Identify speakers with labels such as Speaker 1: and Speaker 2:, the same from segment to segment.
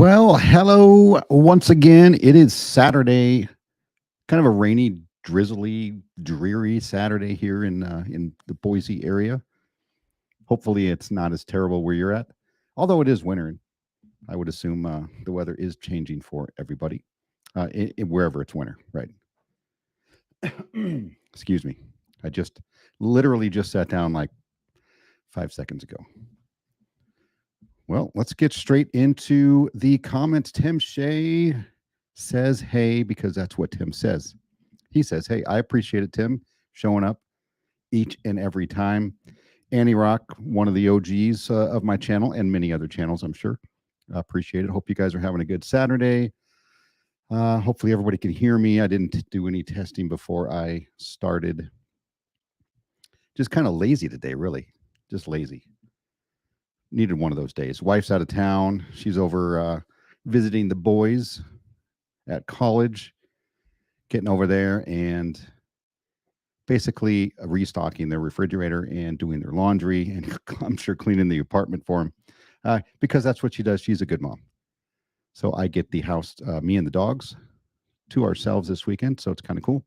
Speaker 1: Well, hello once again. It is Saturday, kind of a rainy, drizzly, dreary Saturday here in the Boise area. Hopefully, it's not as terrible where you're at. Although it is winter, and I would assume the weather is changing for everybody, wherever it's winter, right? Excuse me. I just literally just sat down like 5 seconds ago. Well, let's get straight into the comments. Tim Shea says, hey, because that's what Tim says. He says, hey, I appreciate it, Tim, showing up each and every time. Annie Rock, one of the OGs of my channel and many other channels, I'm sure. Appreciate it. Hope you guys are having a good Saturday. Hopefully everybody can hear me. I didn't do any testing before I started. Just kind of lazy today, really. Just lazy. Needed one of those days. Wife's out of town. She's over visiting the boys at college, getting over there and basically restocking their refrigerator and doing their laundry, and I'm sure cleaning the apartment for them because that's what she does. She's a good mom. So I get the house, me and the dogs, to ourselves this weekend. So it's kind of cool.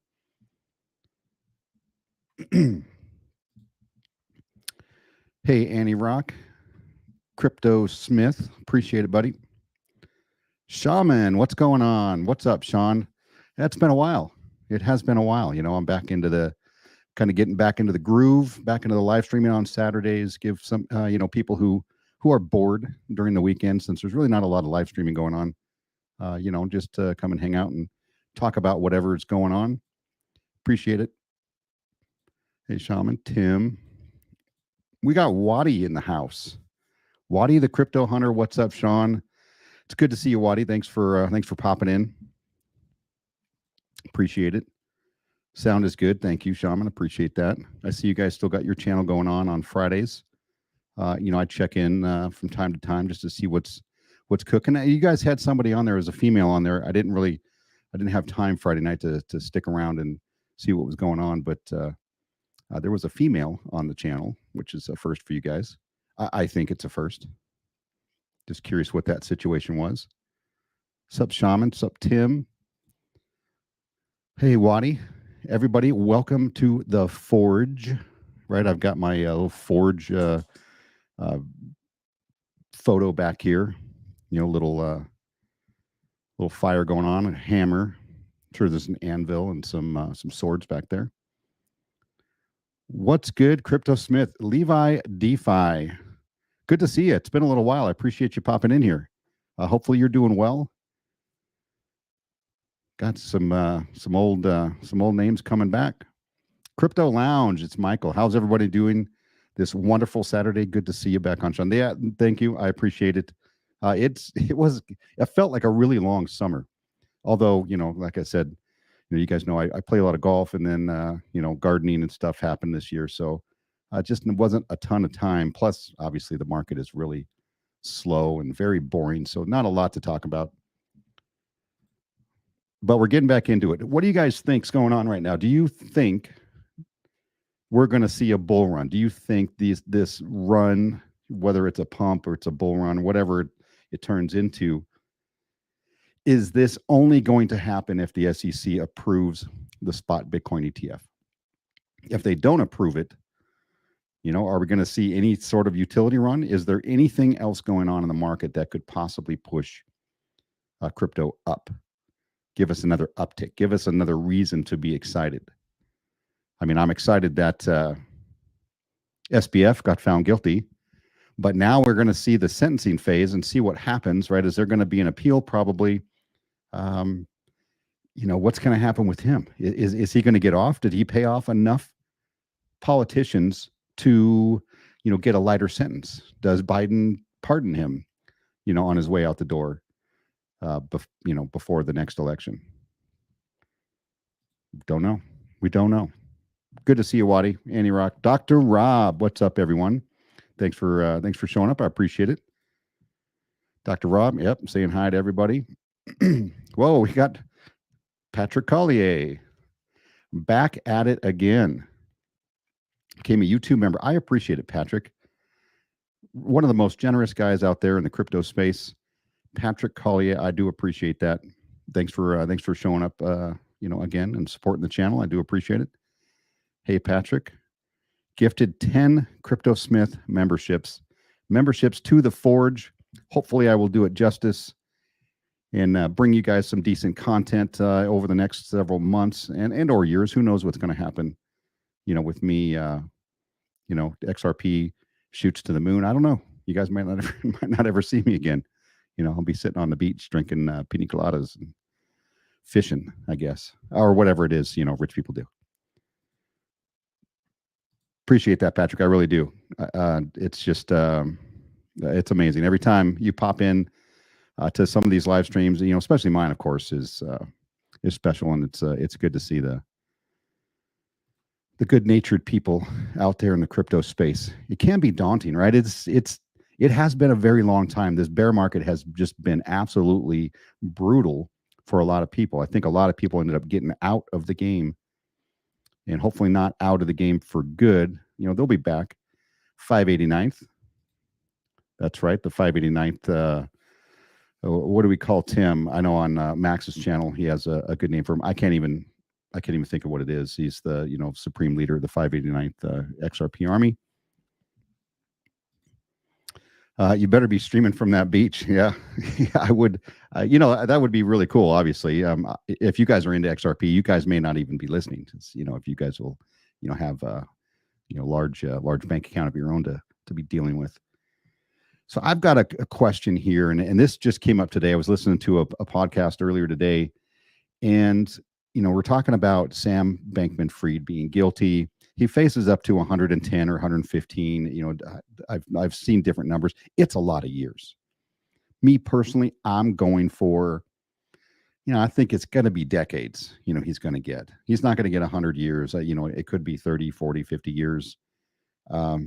Speaker 1: Hey, Annie Rock. Crypto Smith, appreciate it, buddy. Shaman, what's going on? What's up, Sean? It's been a while. It has been a while. I'm back into the kind of getting back into the groove, back into the live streaming on Saturdays. Give some, people who are bored during the weekend, since there's really not a lot of live streaming going on. Just come and hang out and talk about whatever is going on. Appreciate it. Hey, Shaman, Tim. We got Waddy in the house. Waddy, the crypto hunter. What's up, Sean? It's good to see you, Waddy. Thanks for popping in. Appreciate it. Sound is good. Thank you, Shaman. Appreciate that. I see you guys still got your channel going on Fridays. I check in from time to time just to see what's cooking. You guys had somebody on there as a female on there. I didn't have time Friday night to stick around and see what was going on, but there was a female on the channel, which is a first for you guys. I think it's a first. Just curious what that situation was. Sup, Shaman? Sup, Tim? Hey, Waddy. Everybody, welcome to the Forge. Right, I've got my little Forge photo back here. Little fire going on, a hammer. I'm sure there's an anvil and some swords back there. What's good, Crypto Smith? Levi DeFi. Good to see you. It's been a little while. I appreciate you popping in here. Hopefully you're doing well. Got some old names coming back. Crypto Lounge. It's Michael. How's everybody doing this wonderful Saturday? Good to see you back on, Sean. Yeah, thank you. I appreciate it. It felt like a really long summer. Although, like I said, you guys know I play a lot of golf, and then gardening and stuff happened this year. So just wasn't a ton of time. Plus, obviously, the market is really slow and very boring. So not a lot to talk about. But we're getting back into it. What do you guys think's going on right now? Do you think we're going to see a bull run? Do you think this run, whether it's a pump or it's a bull run, whatever it turns into, is this only going to happen if the SEC approves the spot Bitcoin ETF? If they don't approve it, are we going to see any sort of utility run? Is there anything else going on in the market that could possibly push crypto up? Give us another uptick. Give us another reason to be excited. I mean, I'm excited that SBF got found guilty, but now we're going to see the sentencing phase and see what happens, right? Is there going to be an appeal? Probably. What's going to happen with him? Is he going to get off? Did he pay off enough politicians to, get a lighter sentence? Does Biden pardon him, on his way out the door? Before the next election. Don't know. We don't know. Good to see you, Waddy. Annie Rock. Dr. Rob, what's up, everyone? Thanks for showing up. I appreciate it. Dr. Rob, yep, saying hi to everybody. Whoa, we got Patrick Collier back at it again. Became a YouTube member. I appreciate it, Patrick. One of the most generous guys out there in the crypto space. Patrick Collier, I do appreciate that. Thanks for showing up, again and supporting the channel. I do appreciate it. Hey, Patrick, gifted 10 CryptoSmith memberships to the Forge. Hopefully, I will do it justice and bring you guys some decent content over the next several months and or years. Who knows what's going to happen? With me, XRP shoots to the moon. I don't know. You guys might not ever see me again. I'll be sitting on the beach drinking pina coladas and fishing, I guess, or whatever it is, rich people do. Appreciate that, Patrick. I really do. It's just, it's amazing. Every time you pop in to some of these live streams, especially mine, of course, is special, and it's good to see the good-natured people out there in the crypto space. It can be daunting, right? It has been a very long time. This bear market has just been absolutely brutal for a lot of people. I think a lot of people ended up getting out of the game, and hopefully not out of the game for good. They'll be back. 589th. That's right, the 589th. What do we call Tim? I know on Max's channel he has a good name for him. I can't even think of what it is. He's the supreme leader of the 589th XRP army. You better be streaming from that beach. Yeah, I would. That would be really cool. Obviously, if you guys are into XRP, you guys may not even be listening. If you guys will, have large bank account of your own to be dealing with. So I've got a question here, and this just came up today. I was listening to a podcast earlier today, and we're talking about Sam Bankman-Fried being guilty. He faces up to 110 or 115. I've seen different numbers. It's a lot of years. Me personally, I'm going for, I think it's going to be decades. He's going to get. He's not going to get 100 years. It could be 30, 40, 50 years. Who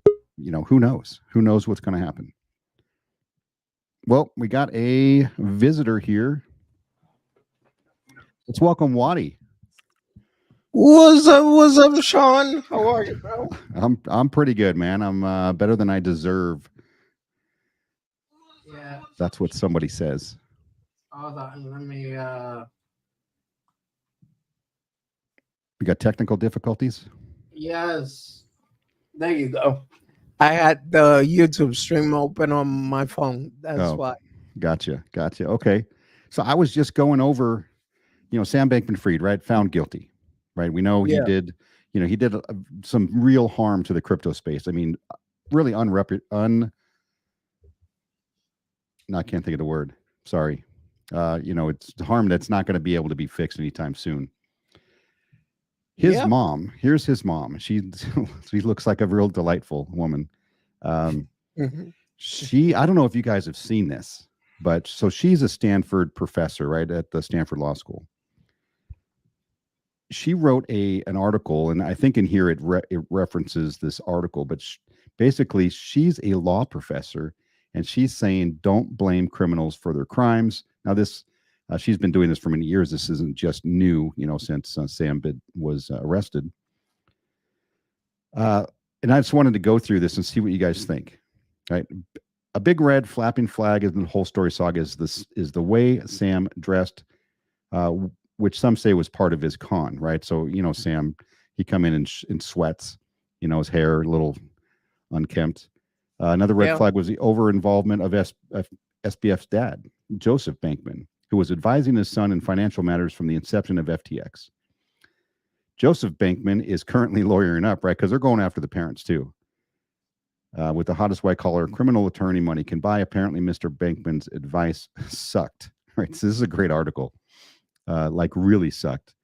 Speaker 1: knows? Who knows what's going to happen? Well, we got a visitor here. Let's welcome Waddy.
Speaker 2: What's up, Sean? How are you, bro?
Speaker 1: I'm pretty good, man. I'm better than I deserve.
Speaker 2: Yeah.
Speaker 1: That's what somebody says.
Speaker 2: Hold on, let me
Speaker 1: We got technical difficulties?
Speaker 2: Yes. There you go. I had the YouTube stream open on my phone. That's why.
Speaker 1: Gotcha. Okay. So I was just going over, Sam Bankman-Fried, right? Found guilty. Right. We know he did, he did some real harm to the crypto space. I mean, really I can't think of the word. Sorry. It's harm that's not going to be able to be fixed anytime soon. Here's his mom. She looks like a real delightful woman. I don't know if you guys have seen this, but so she's a Stanford professor, right, at the Stanford Law School. She wrote an article, and I think in here it references this article, but basically she's a law professor, and she's saying don't blame criminals for their crimes. Now this, she's been doing this for many years. This isn't just new, since Sam was arrested. And I just wanted to go through this and see what you guys think. Right, a big red flapping flag in the whole story saga is the way Sam dressed. Which some say was part of his con, right? So, Sam, he come in sweats, his hair a little unkempt. Another red flag was the over-involvement of SBF's dad, Joseph Bankman, who was advising his son in financial matters from the inception of FTX. Joseph Bankman is currently lawyering up, right? Because they're going after the parents too. With the hottest white-collar criminal attorney money can buy, apparently Mr. Bankman's advice sucked, right? So this is a great article. Really sucked.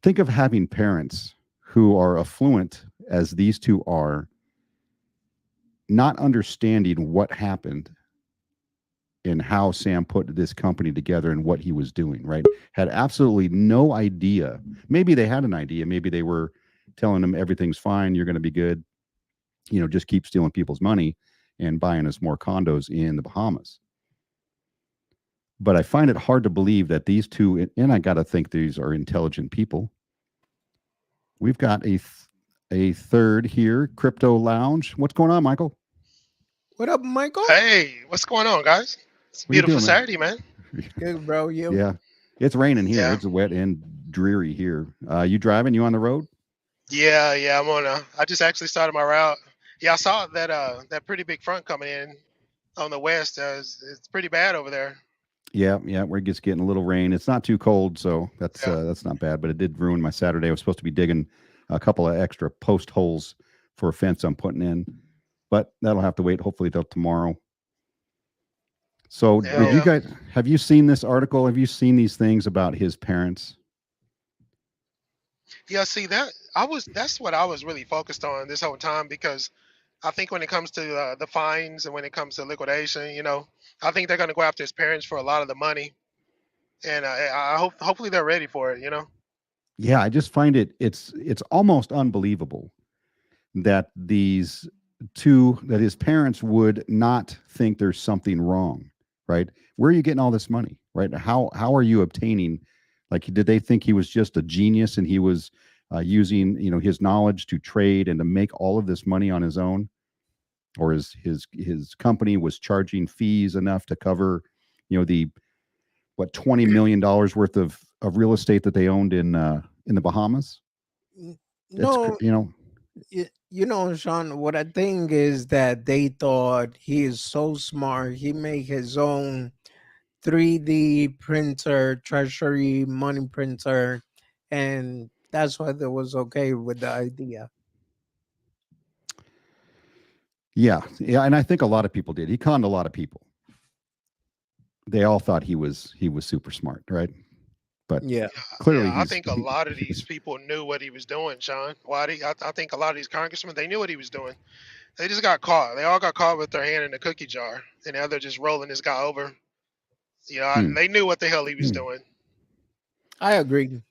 Speaker 1: Think of having parents who are affluent, as these two are, not understanding what happened and how Sam put this company together and what he was doing, right? Had absolutely no idea. Maybe they had an idea. Maybe they were telling him everything's fine, you're going to be good. Just keep stealing people's money and buying us more condos in the Bahamas. But I find it hard to believe that these two, and I got to think these are intelligent people. We've got a third here, Crypto Lounge. What's going on, Michael?
Speaker 2: What up, Michael?
Speaker 3: Hey, what's going on, guys? It's a
Speaker 1: What are you
Speaker 3: beautiful
Speaker 1: doing, man?
Speaker 3: Saturday, man.
Speaker 2: Good, bro. You?
Speaker 1: Yeah, it's raining here.
Speaker 3: Yeah,
Speaker 1: It's wet and dreary here. You driving? You on the road?
Speaker 3: yeah. I'm on. I just actually started my route. Yeah, I saw that pretty big front coming in on the west. It's pretty bad over there.
Speaker 1: Yeah, yeah. We're just getting a little rain. It's not too cold, so
Speaker 3: Yeah,
Speaker 1: that's not bad. But it did ruin my Saturday. I was supposed to be digging a couple of extra post holes for a fence I'm putting in, but that'll have to wait. Hopefully till tomorrow. So,
Speaker 3: yeah,
Speaker 1: did you
Speaker 3: yeah.
Speaker 1: guys have you seen this article? Have you seen these things about his parents?
Speaker 3: Yeah, see that that's what I was really focused on this whole time because I think when it comes to the fines and when it comes to liquidation, I think they're going to go after his parents for a lot of the money, and I hope hopefully they're ready for it.
Speaker 1: Yeah, I just find it's almost unbelievable that these two that his parents would not think there's something wrong, right? Where are you getting all this money, right? How are you obtaining? Like, did they think he was just a genius and he was using his knowledge to trade and to make all of this money on his own, or his company was charging fees enough to cover, the what $20 million worth of real estate that they owned in the Bahamas? That's
Speaker 2: No, Sean, what I think is that they thought he is so smart. He made his own 3D printer, treasury money printer, and that's why they was okay with the idea.
Speaker 1: Yeah, yeah, and I think a lot of people did. He conned a lot of people. They all thought he was super smart, right? But
Speaker 2: Yeah.
Speaker 3: Yeah,
Speaker 1: clearly
Speaker 3: yeah. I
Speaker 1: he's
Speaker 3: think a lot of these people knew what he was doing, Sean. Waddy. I think a lot of these congressmen they knew what he was doing. They just got caught. They all got caught with their hand in the cookie jar, and now they're just rolling this guy over.
Speaker 1: hmm,
Speaker 3: They knew what the hell he was doing.
Speaker 2: I agree.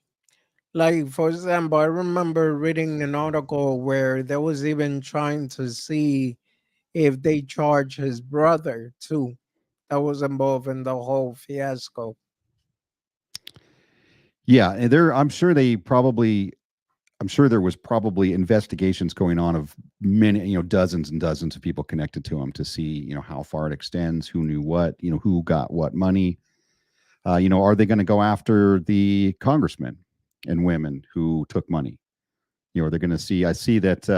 Speaker 2: Like, for example, I remember reading an article where they was even trying to see if they charge his brother too. That was involved in the whole fiasco.
Speaker 1: yeah, and there I'm sure there was probably investigations going on of many, dozens and dozens of people connected to him to see, how far it extends, who knew what, who got what money. Are they going to go after the congressmen and women who took money? Are they going to see? I see that.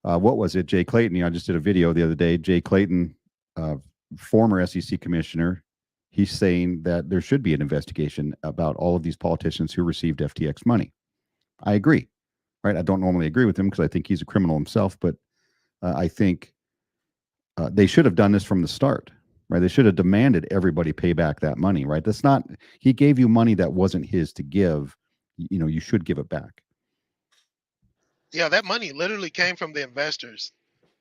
Speaker 1: What was it? Jay Clayton. I just did a video the other day. Jay Clayton, uh, former SEC commissioner, he's saying that there should be an investigation about all of these politicians who received FTX money. I agree, right? I don't normally agree with him because I think he's a criminal himself, but I think they should have done this from the start, right? They should have demanded everybody pay back that money, right? That's not, he gave you money that wasn't his to give. You should give it back.
Speaker 3: Yeah, that money literally came from the investors.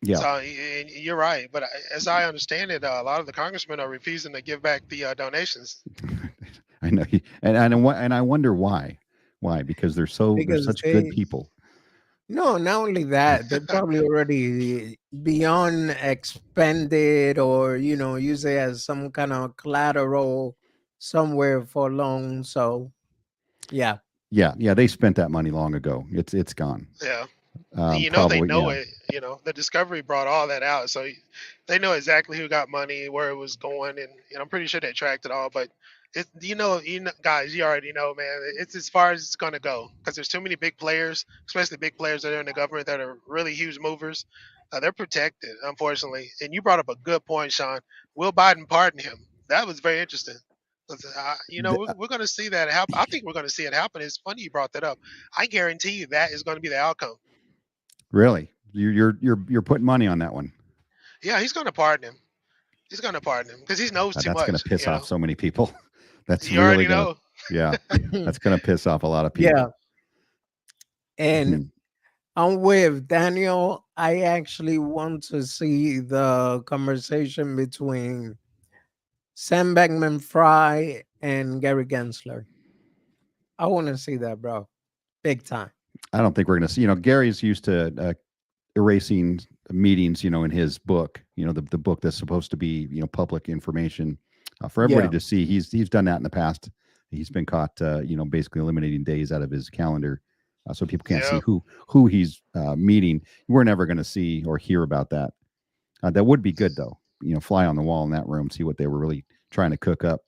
Speaker 1: Yeah.
Speaker 3: So and you're right, but as I understand it, a lot of the congressmen are refusing to give back the donations.
Speaker 1: I know. And I wonder why. Why? Because they're
Speaker 2: Because
Speaker 1: such good
Speaker 2: they
Speaker 1: people.
Speaker 2: no, not only that, they probably already beyond expended or use it as some kind of collateral somewhere for loan. So yeah.
Speaker 1: Yeah, yeah, they spent that money long ago. It's gone.
Speaker 3: Yeah. And they
Speaker 1: Probably,
Speaker 3: know
Speaker 1: yeah.
Speaker 3: it. The discovery brought all that out, so they know exactly who got money, where it was going, and I'm pretty sure they tracked it all. But guys, you already know, man. It's as far as it's gonna go because there's too many big players, especially big players that are in the government that are really huge movers. They're protected, unfortunately. And you brought up a good point, Sean. Will Biden pardon him? That was very interesting. 'Cause,
Speaker 1: Th-
Speaker 3: we're going to see that happen. I think we're going to see it happen. It's funny you brought that up. I guarantee you that is going to be the outcome.
Speaker 1: Really, you're putting money on that one.
Speaker 3: Yeah, he's going to pardon him. He's going to pardon him because he knows too
Speaker 1: That's going to
Speaker 3: much.
Speaker 1: piss off so many people. That's
Speaker 3: You
Speaker 1: really
Speaker 3: already
Speaker 1: going to,
Speaker 3: know.
Speaker 1: yeah, that's going to piss off a lot of
Speaker 2: Yeah.
Speaker 1: people.
Speaker 2: And
Speaker 1: Mhm.
Speaker 2: I'm with Daniel. I actually want to see the conversation between Sam Beckman Fry and Gary Gensler. I want to see that, bro. Big time.
Speaker 1: I don't think we're going to see. Gary's used to erasing meetings. In his book. The book that's supposed to be public information for everybody
Speaker 2: Yeah.
Speaker 1: to see. He's done that in the past. He's been caught, basically eliminating days out of his calendar, so people can't see
Speaker 3: Yeah.
Speaker 1: who he's meeting. We're never going to see or hear about that. That would be good though. fly on the wall in that room, see what they were really trying to cook up.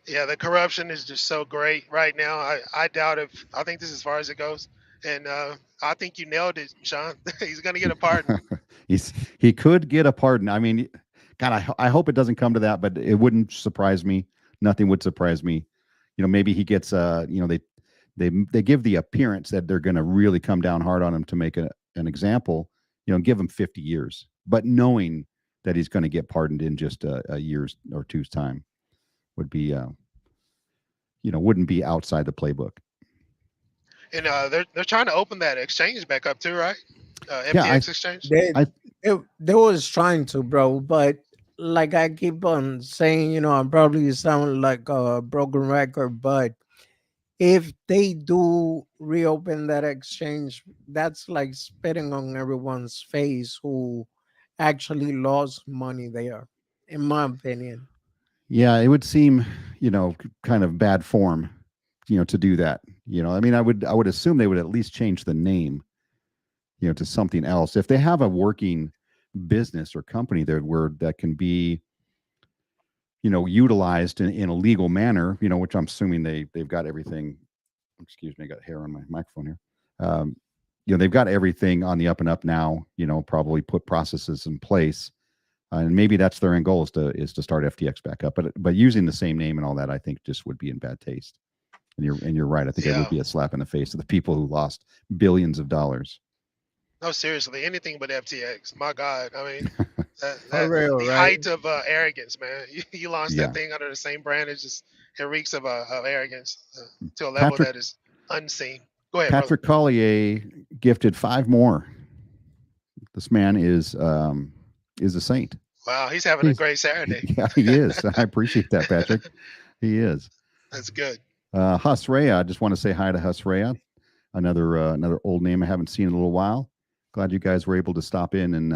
Speaker 3: Yeah, the corruption is just so great right now. I doubt if I think this is as far as it goes, and I think you nailed it, Sean. He's gonna get a pardon.
Speaker 1: He could get a pardon. I mean, God, I hope it doesn't come to that, but it wouldn't surprise me. Nothing would surprise me. Maybe he gets they give the appearance that they're going to really come down hard on him to make an example. Give him 50 years, but knowing that he's going to get pardoned in just a year's or two's time would be wouldn't be outside the playbook.
Speaker 3: And they're trying to open that exchange back up too, right?
Speaker 1: Yeah,
Speaker 3: FTX exchange.
Speaker 2: They
Speaker 1: I
Speaker 2: they was trying to, bro, but like I keep on saying, I'm probably sound like a broken record, but if they do reopen that exchange, that's like spitting on everyone's face who actually lost money there, in my opinion.
Speaker 1: Yeah, it would seem, kind of bad form, to do that. I mean, I would assume they would at least change the name, to something else. If they have a working business or company there where that can be, utilized in a legal manner, which I'm assuming they've got everything. Excuse me, I got hair on my microphone here. Um, they've got everything on the up and up now. Probably put processes in place, and maybe that's their end goal is to start FTX back up. But using the same name and all that, I think just would be in bad taste. And you're right. I think it would
Speaker 3: Yeah.
Speaker 1: be a slap in the face of the people who lost billions of dollars.
Speaker 3: No, seriously, anything but FTX. My God, I mean,
Speaker 2: For real,
Speaker 3: the
Speaker 2: right?
Speaker 3: height of arrogance, man. You launched that
Speaker 1: Yeah,
Speaker 3: thing under the same brand. It reeks of arrogance to a level
Speaker 1: Patrick
Speaker 3: that is unseen. Go ahead, brother.
Speaker 1: Patrick Collier gifted 5 more. This man is a saint.
Speaker 3: Wow, he's having a
Speaker 1: He's
Speaker 3: great Saturday.
Speaker 1: Yeah, he is. I appreciate that, Patrick. He is.
Speaker 3: That's good.
Speaker 1: Husreya, I just want to say hi to Husreya, another old name I haven't seen in a little while. Glad you guys were able to stop in and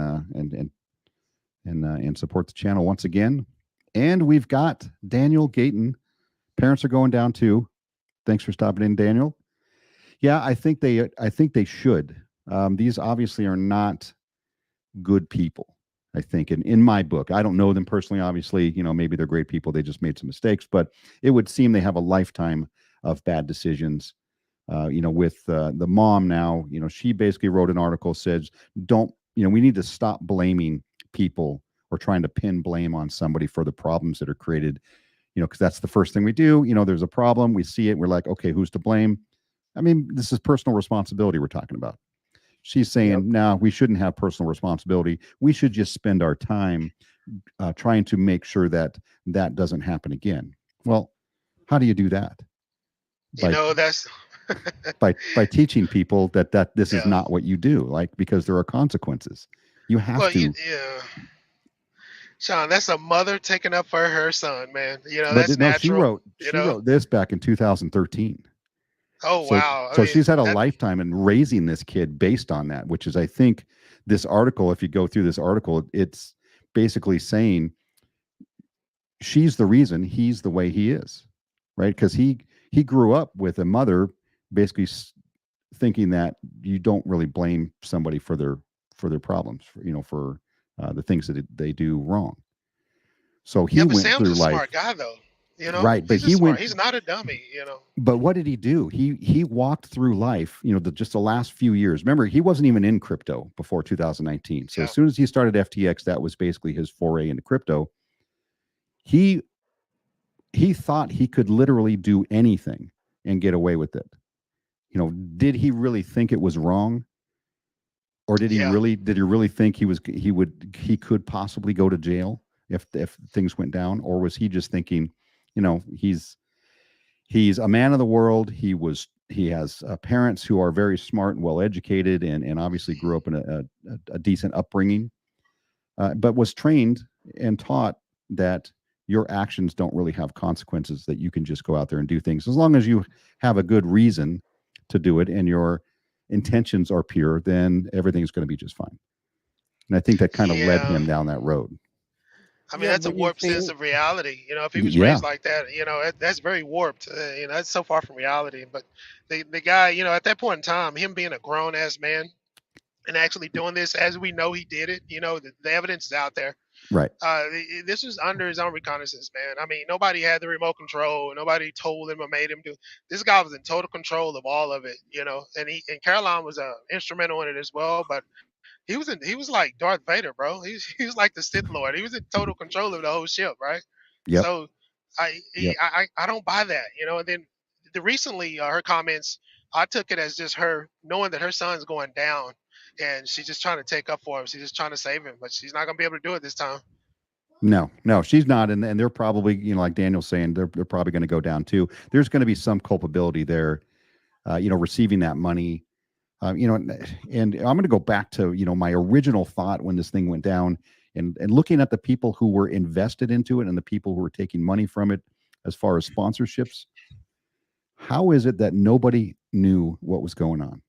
Speaker 1: support the channel once again. And we've got Daniel Gayton. Parents are going down too. Thanks for stopping in, Daniel. Yeah, I think they should. These obviously are not good people. I think in my book, I don't know them personally. Obviously, maybe they're great people. They just made some mistakes, but it would seem they have a lifetime of bad decisions. With the mom now, she basically wrote an article says, don't, we need to stop blaming people or trying to pin blame on somebody for the problems that are created, because that's the first thing we do. There's a problem, we see it, we're like, okay, who's to blame? I mean, this is personal responsibility we're talking about. She's
Speaker 2: Yep.
Speaker 1: saying, no, we shouldn't have personal responsibility. We should just spend our time trying to make sure that that doesn't happen again. Well, how do you do that?
Speaker 3: You
Speaker 1: By
Speaker 3: know, that's
Speaker 1: by teaching people that this is
Speaker 3: yeah.
Speaker 1: not what you do, like, because there are consequences. You have
Speaker 3: Well,
Speaker 1: to.
Speaker 3: yeah, Sean, that's a mother taking up for her son, man.
Speaker 1: But
Speaker 3: That's
Speaker 1: no, she
Speaker 3: natural.
Speaker 1: wrote she wrote this back in 2013.
Speaker 3: Oh
Speaker 1: So
Speaker 3: wow. I
Speaker 1: so
Speaker 3: mean,
Speaker 1: she's had a
Speaker 3: that
Speaker 1: lifetime in raising this kid based on that, which is, I think, this article, if you go through this article, it's basically saying she's the reason he's the way he is, right? Because he grew up with a mother basically thinking that you don't really blame somebody for their problems, for the things that they do wrong. So he
Speaker 3: yeah, but
Speaker 1: went
Speaker 3: Sam's
Speaker 1: through
Speaker 3: a smart
Speaker 1: life,
Speaker 3: guy though.
Speaker 1: right? But
Speaker 3: He's a
Speaker 1: he
Speaker 3: smart.
Speaker 1: went.
Speaker 3: He's not a dummy.
Speaker 1: But what did he do? He walked through life, just the last few years. Remember, he wasn't even in crypto before 2019. So
Speaker 3: Yeah.
Speaker 1: as soon as he started FTX, that was basically his foray into crypto. He he thought he could literally do anything and get away with it. Did he really think it was wrong? Or
Speaker 3: Yeah.
Speaker 1: did he really think he could possibly go to jail if things went down? Or was he just thinking, he's a man of the world. He has parents who are very smart and well educated, and obviously grew up in a decent upbringing, but was trained and taught that your actions don't really have consequences, that you can just go out there and do things as long as you have a good reason to do it and your intentions are pure, then everything's going to be just fine. And I think that kind of led
Speaker 3: Yeah.
Speaker 1: him down that road.
Speaker 3: I mean,
Speaker 2: Yeah,
Speaker 3: that's a
Speaker 2: but you
Speaker 3: warped sense
Speaker 2: see,
Speaker 3: of reality. If he was
Speaker 1: Yeah.
Speaker 3: raised like that, that's very warped. That's so far from reality. But the guy, at that point in time, him being a grown ass man and actually doing this as we know he did it, the evidence is out there.
Speaker 1: Right.
Speaker 3: This was under his own reconnaissance, man. I mean, nobody had the remote control. Nobody told him or made him do. This guy was in total control of all of it, And and Caroline was instrumental in it as well. But he was like Darth Vader, bro. He was like the Sith Lord. He was in total control of the whole ship, right?
Speaker 1: Yep.
Speaker 3: So
Speaker 1: Yep.
Speaker 3: I don't buy that, And then recently her comments, I took it as just her knowing that her son's going down, and she's just trying to take up for him. She's just trying to save him, but she's not gonna be able to do it this time.
Speaker 1: No, no, she's not, and they're probably, like Daniel's saying, they're probably going to go down too. There's going to be some culpability there, receiving that money, and I'm going to go back to my original thought when this thing went down, and looking at the people who were invested into it and the people who were taking money from it, as far as sponsorships. How is it that nobody knew what was going on?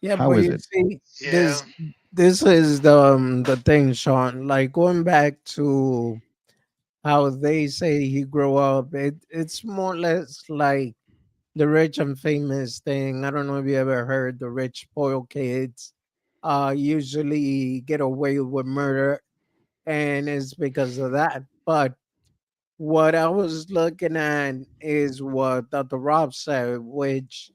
Speaker 2: Yeah,
Speaker 1: How
Speaker 2: but
Speaker 1: is
Speaker 2: you
Speaker 1: it?
Speaker 2: see,
Speaker 3: Yeah,
Speaker 2: this is the thing, Sean. Like going back to how they say he grew up, it's more or less like the rich and famous thing. I don't know if you ever heard the rich spoiled kids usually get away with murder, and it's because of that. But what I was looking at is what Dr. Rob said, which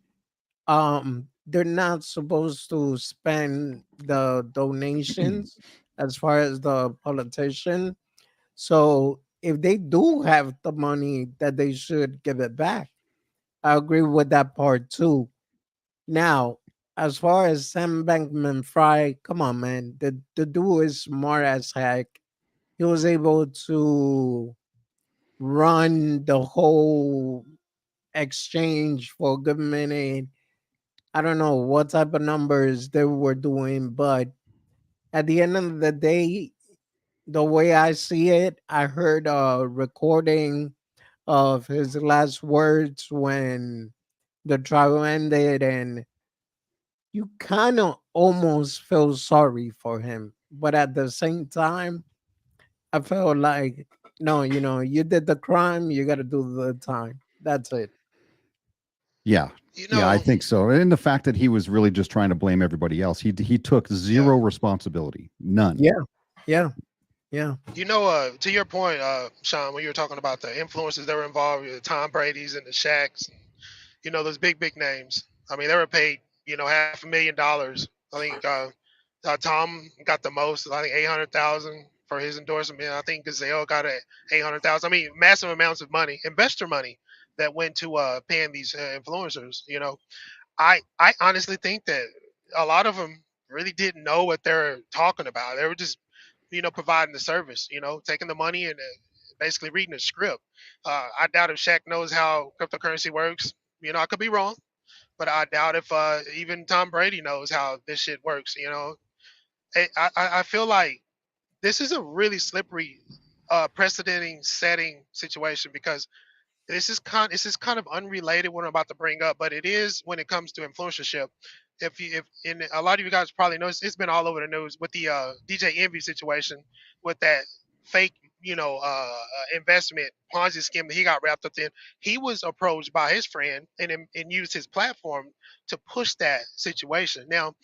Speaker 2: they're not supposed to spend the donations as far as the politician. So if they do have the money, that they should give it back. I agree with that part too. Now, as far as Sam Bankman Fry, come on, man, the dude is smart as heck. He was able to run the whole exchange for a good minute. I don't know what type of numbers they were doing, but at the end of the day, the way I see it, I heard a recording of his last words when the trial ended, and you kind of almost feel sorry for him. But at the same time, I felt like, no, you did the crime, you got to do the time. That's it.
Speaker 1: Yeah.
Speaker 3: you
Speaker 1: Yeah, I
Speaker 3: know,
Speaker 1: think so. And the fact that he was really just trying to blame everybody else. He took
Speaker 3: yeah.
Speaker 1: zero responsibility. None.
Speaker 2: Yeah, yeah, yeah.
Speaker 3: To your point, Sean, when you were talking about the influences that were involved, the Tom Brady's and the Shaqs, those big names. I mean, they were paid, $500,000. I think Tom got the most. I think 800,000 for his endorsement. I think Gazelle got 800,000. I mean, massive amounts of money, investor money that went to paying these influencers. I honestly think that a lot of them really didn't know what they're talking about. They were just, providing the service. Taking the money and basically reading the script. I doubt if Shaq knows how cryptocurrency works. I could be wrong, but I doubt if even Tom Brady knows how this shit works. I feel like this is a really slippery, precedenting setting situation because this is kind of unrelated what I'm about to bring up, but it is when it comes to influencership. If and a lot of you guys probably know it's been all over the news with the DJ Envy situation with that fake investment Ponzi scheme that he got wrapped up in. He was approached by his friend and used his platform to push that situation. Now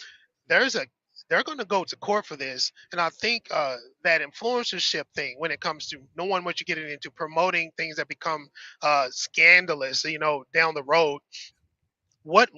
Speaker 3: there's a they're going to go to court for this, and I think that influencership thing, when it comes to knowing what you're getting into, promoting things that become scandalous, down the road, what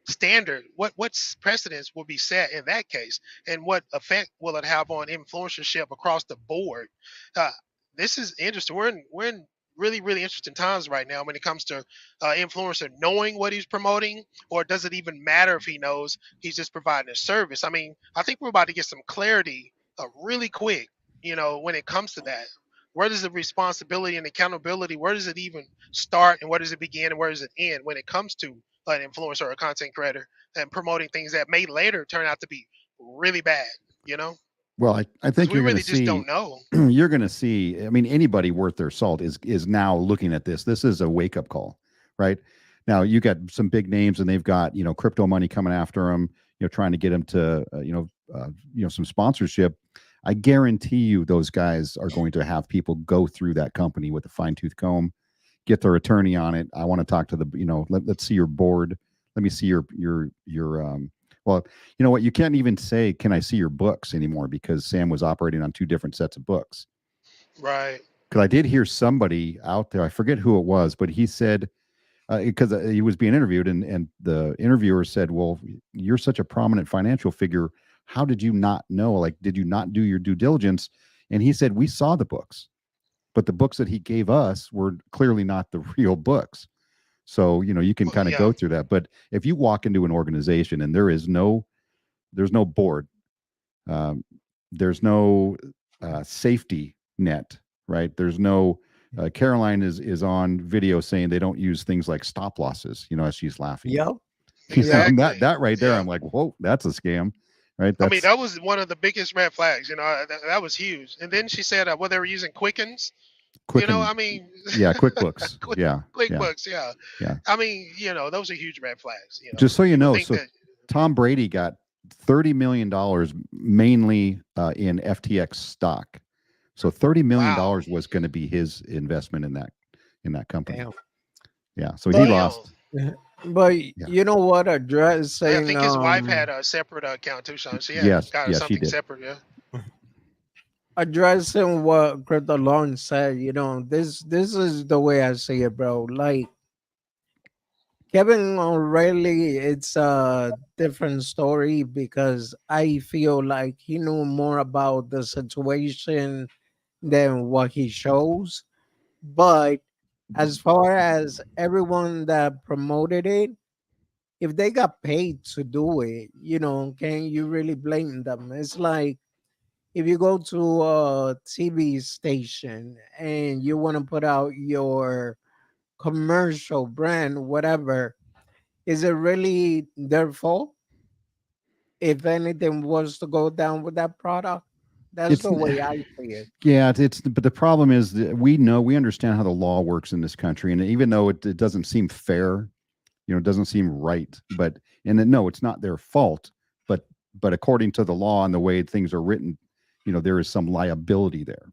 Speaker 3: standard, what precedence will be set in that case, and what effect will it have on influencership across the board? Uh, this is interesting. We're in really interesting times right now when it comes to influencer knowing what he's promoting, or does it even matter if he knows he's just providing a service? I mean, I think we're about to get some clarity really quick. When it comes to that, where does the responsibility and accountability? Where does it even start, and where does it begin, and where does it end when it comes to an influencer or a content creator and promoting things that may later turn out to be really bad, you know,
Speaker 1: Well, I
Speaker 3: because
Speaker 1: think
Speaker 3: we
Speaker 1: you're going to
Speaker 3: really just don't
Speaker 1: see.
Speaker 3: know.
Speaker 1: You're going to see. I mean, anybody worth their salt is now looking at this. This is a wake up call, right? Now you got some big names, and they've got crypto money coming after them. Trying to get them to some sponsorship. I guarantee you, those guys are going to have people go through that company with a fine tooth comb, get their attorney on it. I want to talk to the let's see your board. Let me see your Well, you know what? You can't even say, "Can I see your books?" anymore because Sam was operating on two different sets of books.
Speaker 3: Right.
Speaker 1: Because I did hear somebody out there, I forget who it was, but he said because he was being interviewed, and the interviewer said, "Well, you're such a prominent financial figure. How did you not know? Like, did you not do your due diligence?" And he said, "We saw the books, but the books that he gave us were clearly not the real books." So, you can
Speaker 3: Well,
Speaker 1: kind of
Speaker 3: yeah.
Speaker 1: go through that. But if you walk into an organization and there's no board, um, there's no safety net, right? There's no Caroline is on video saying they don't use things like stop losses, as she's laughing.
Speaker 2: Yep. Yep.
Speaker 1: And
Speaker 3: Exactly.
Speaker 1: that right there,
Speaker 3: Yeah.
Speaker 1: I'm like, whoa, that's a scam, right?
Speaker 3: I mean,
Speaker 1: That's
Speaker 3: that was one of the biggest red flags. That was huge. And then she said, well, they were using Quickens.
Speaker 1: Quicken.
Speaker 3: I mean,
Speaker 1: Yeah, QuickBooks.
Speaker 3: Quick,
Speaker 1: Yeah, yeah,
Speaker 3: QuickBooks. Yeah.
Speaker 1: yeah.
Speaker 3: I mean, those are huge red flags.
Speaker 1: Just so you
Speaker 3: You would
Speaker 1: know,
Speaker 3: think
Speaker 1: so
Speaker 3: that.
Speaker 1: Tom Brady got $30 million mainly in FTX stock. So $30 million
Speaker 3: Wow.
Speaker 1: was going to be his investment in that company.
Speaker 2: Damn.
Speaker 1: Yeah. So he
Speaker 2: But
Speaker 3: Damn.
Speaker 1: lost.
Speaker 2: but
Speaker 1: Yeah.
Speaker 2: you know what?
Speaker 3: I
Speaker 2: Addressing
Speaker 3: think his wife had a separate account too, Sean. She had
Speaker 1: Yes.
Speaker 3: got
Speaker 1: Yes, he
Speaker 3: something
Speaker 1: did.
Speaker 3: separate. Yeah.
Speaker 2: addressing what Crypto Lawn said, this is the way I see it, bro. Like Kevin O'Reilly, it's a different story because I feel like he knew more about the situation than what he shows. But as far as everyone that promoted it, if they got paid to do it, can you really blame them? It's like if you go to a TV station and you want to put out your commercial brand, whatever, is it really their fault if anything was to go down with that product? That's
Speaker 1: It's
Speaker 2: the way I see it.
Speaker 1: Yeah, but the problem is that we understand how the law works in this country, and even though it doesn't seem fair, it doesn't seem right, no, it's not their fault, but according to the law and the way things are written, there is some liability there,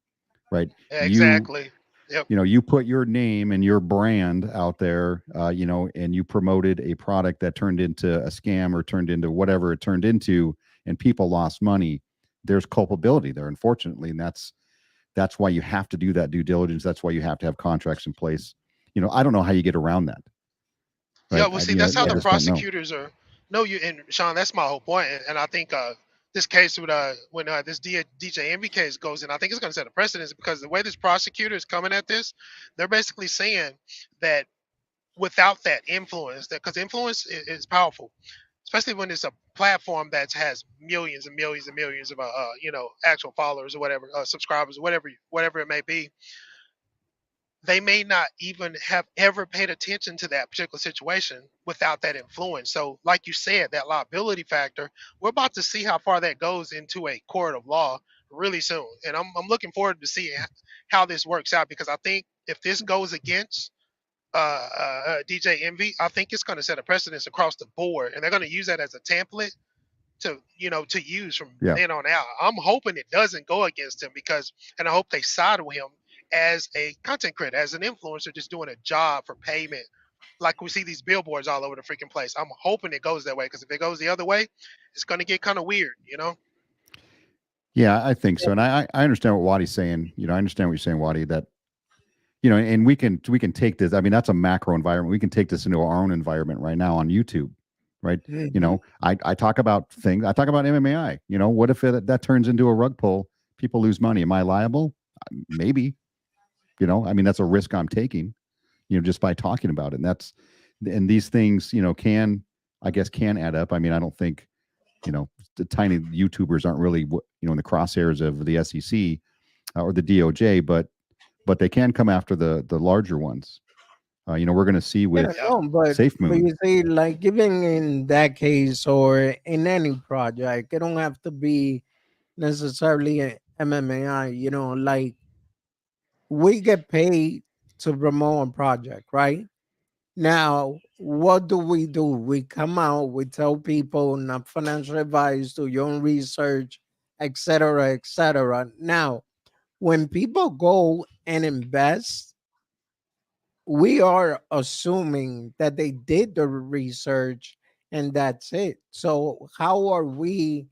Speaker 1: right? You
Speaker 3: Exactly. Yep.
Speaker 1: you put your name and your brand out there, and you promoted a product that turned into a scam or turned into whatever it turned into, and people lost money. There's culpability there, unfortunately, and that's why you have to do that due diligence. That's why you have to have contracts in place. I don't know how you get around that,
Speaker 3: Yeah.
Speaker 1: right?
Speaker 3: Well, see, that's how
Speaker 1: I
Speaker 3: the
Speaker 2: Yeah.
Speaker 1: just don't know.
Speaker 3: prosecutors are. No, you and Sean. That's my whole point. And I think this case with when this DJ Envy case goes in, I think it's going to set a precedence because the way this prosecutor is coming at this, they're basically saying that without that influence, that because influence is powerful, especially when it's a platform that has millions and millions and millions of actual followers or whatever, subscribers or whatever it may be. They may not even have ever paid attention to that particular situation without that influence. So, like you said, that liability factor, we're about to see how far that goes into a court of law really soon. And I'm looking forward to seeing how this works out because I think if this goes against DJ Envy, I think it's going to set a precedence across the board, and they're going to use that as a template to use from
Speaker 1: Yeah.
Speaker 3: then on out. I'm hoping it doesn't go against him and I hope they side with him as a content creator, as an influencer, just doing a job for payment. Like we see these billboards all over the freaking place. I'm hoping it goes that way because if it goes the other way, it's going to get kind of weird.
Speaker 1: Yeah, I think so, and I understand what Wadi's saying. I understand what you're saying, Wadi. That and we can take this. I mean, that's a macro environment. We can take this into our own environment right now on YouTube, right?
Speaker 2: Mhm.
Speaker 1: I talk about things. I talk about mmai. What if that turns into a rug pull? People lose money. Am I liable? Maybe. I mean, that's a risk I'm taking. Just by talking about it. And these things, I guess, can add up. I mean, I don't think, the tiny YouTubers aren't really, in the crosshairs of the SEC or the DOJ, but they can come after the larger ones. We're going to see
Speaker 2: Yeah,
Speaker 1: with
Speaker 3: Yeah.
Speaker 2: no, but
Speaker 1: SafeMoon.
Speaker 2: you see, like even in that case or in any project, it don't have to be necessarily a MMAI. Like we get paid to promote a project, right? Now, what do? We come out, we tell people not financial advice, do your own research, etc., etc. Now, when people go and invest, we are assuming that they did the research and that's it. So how are we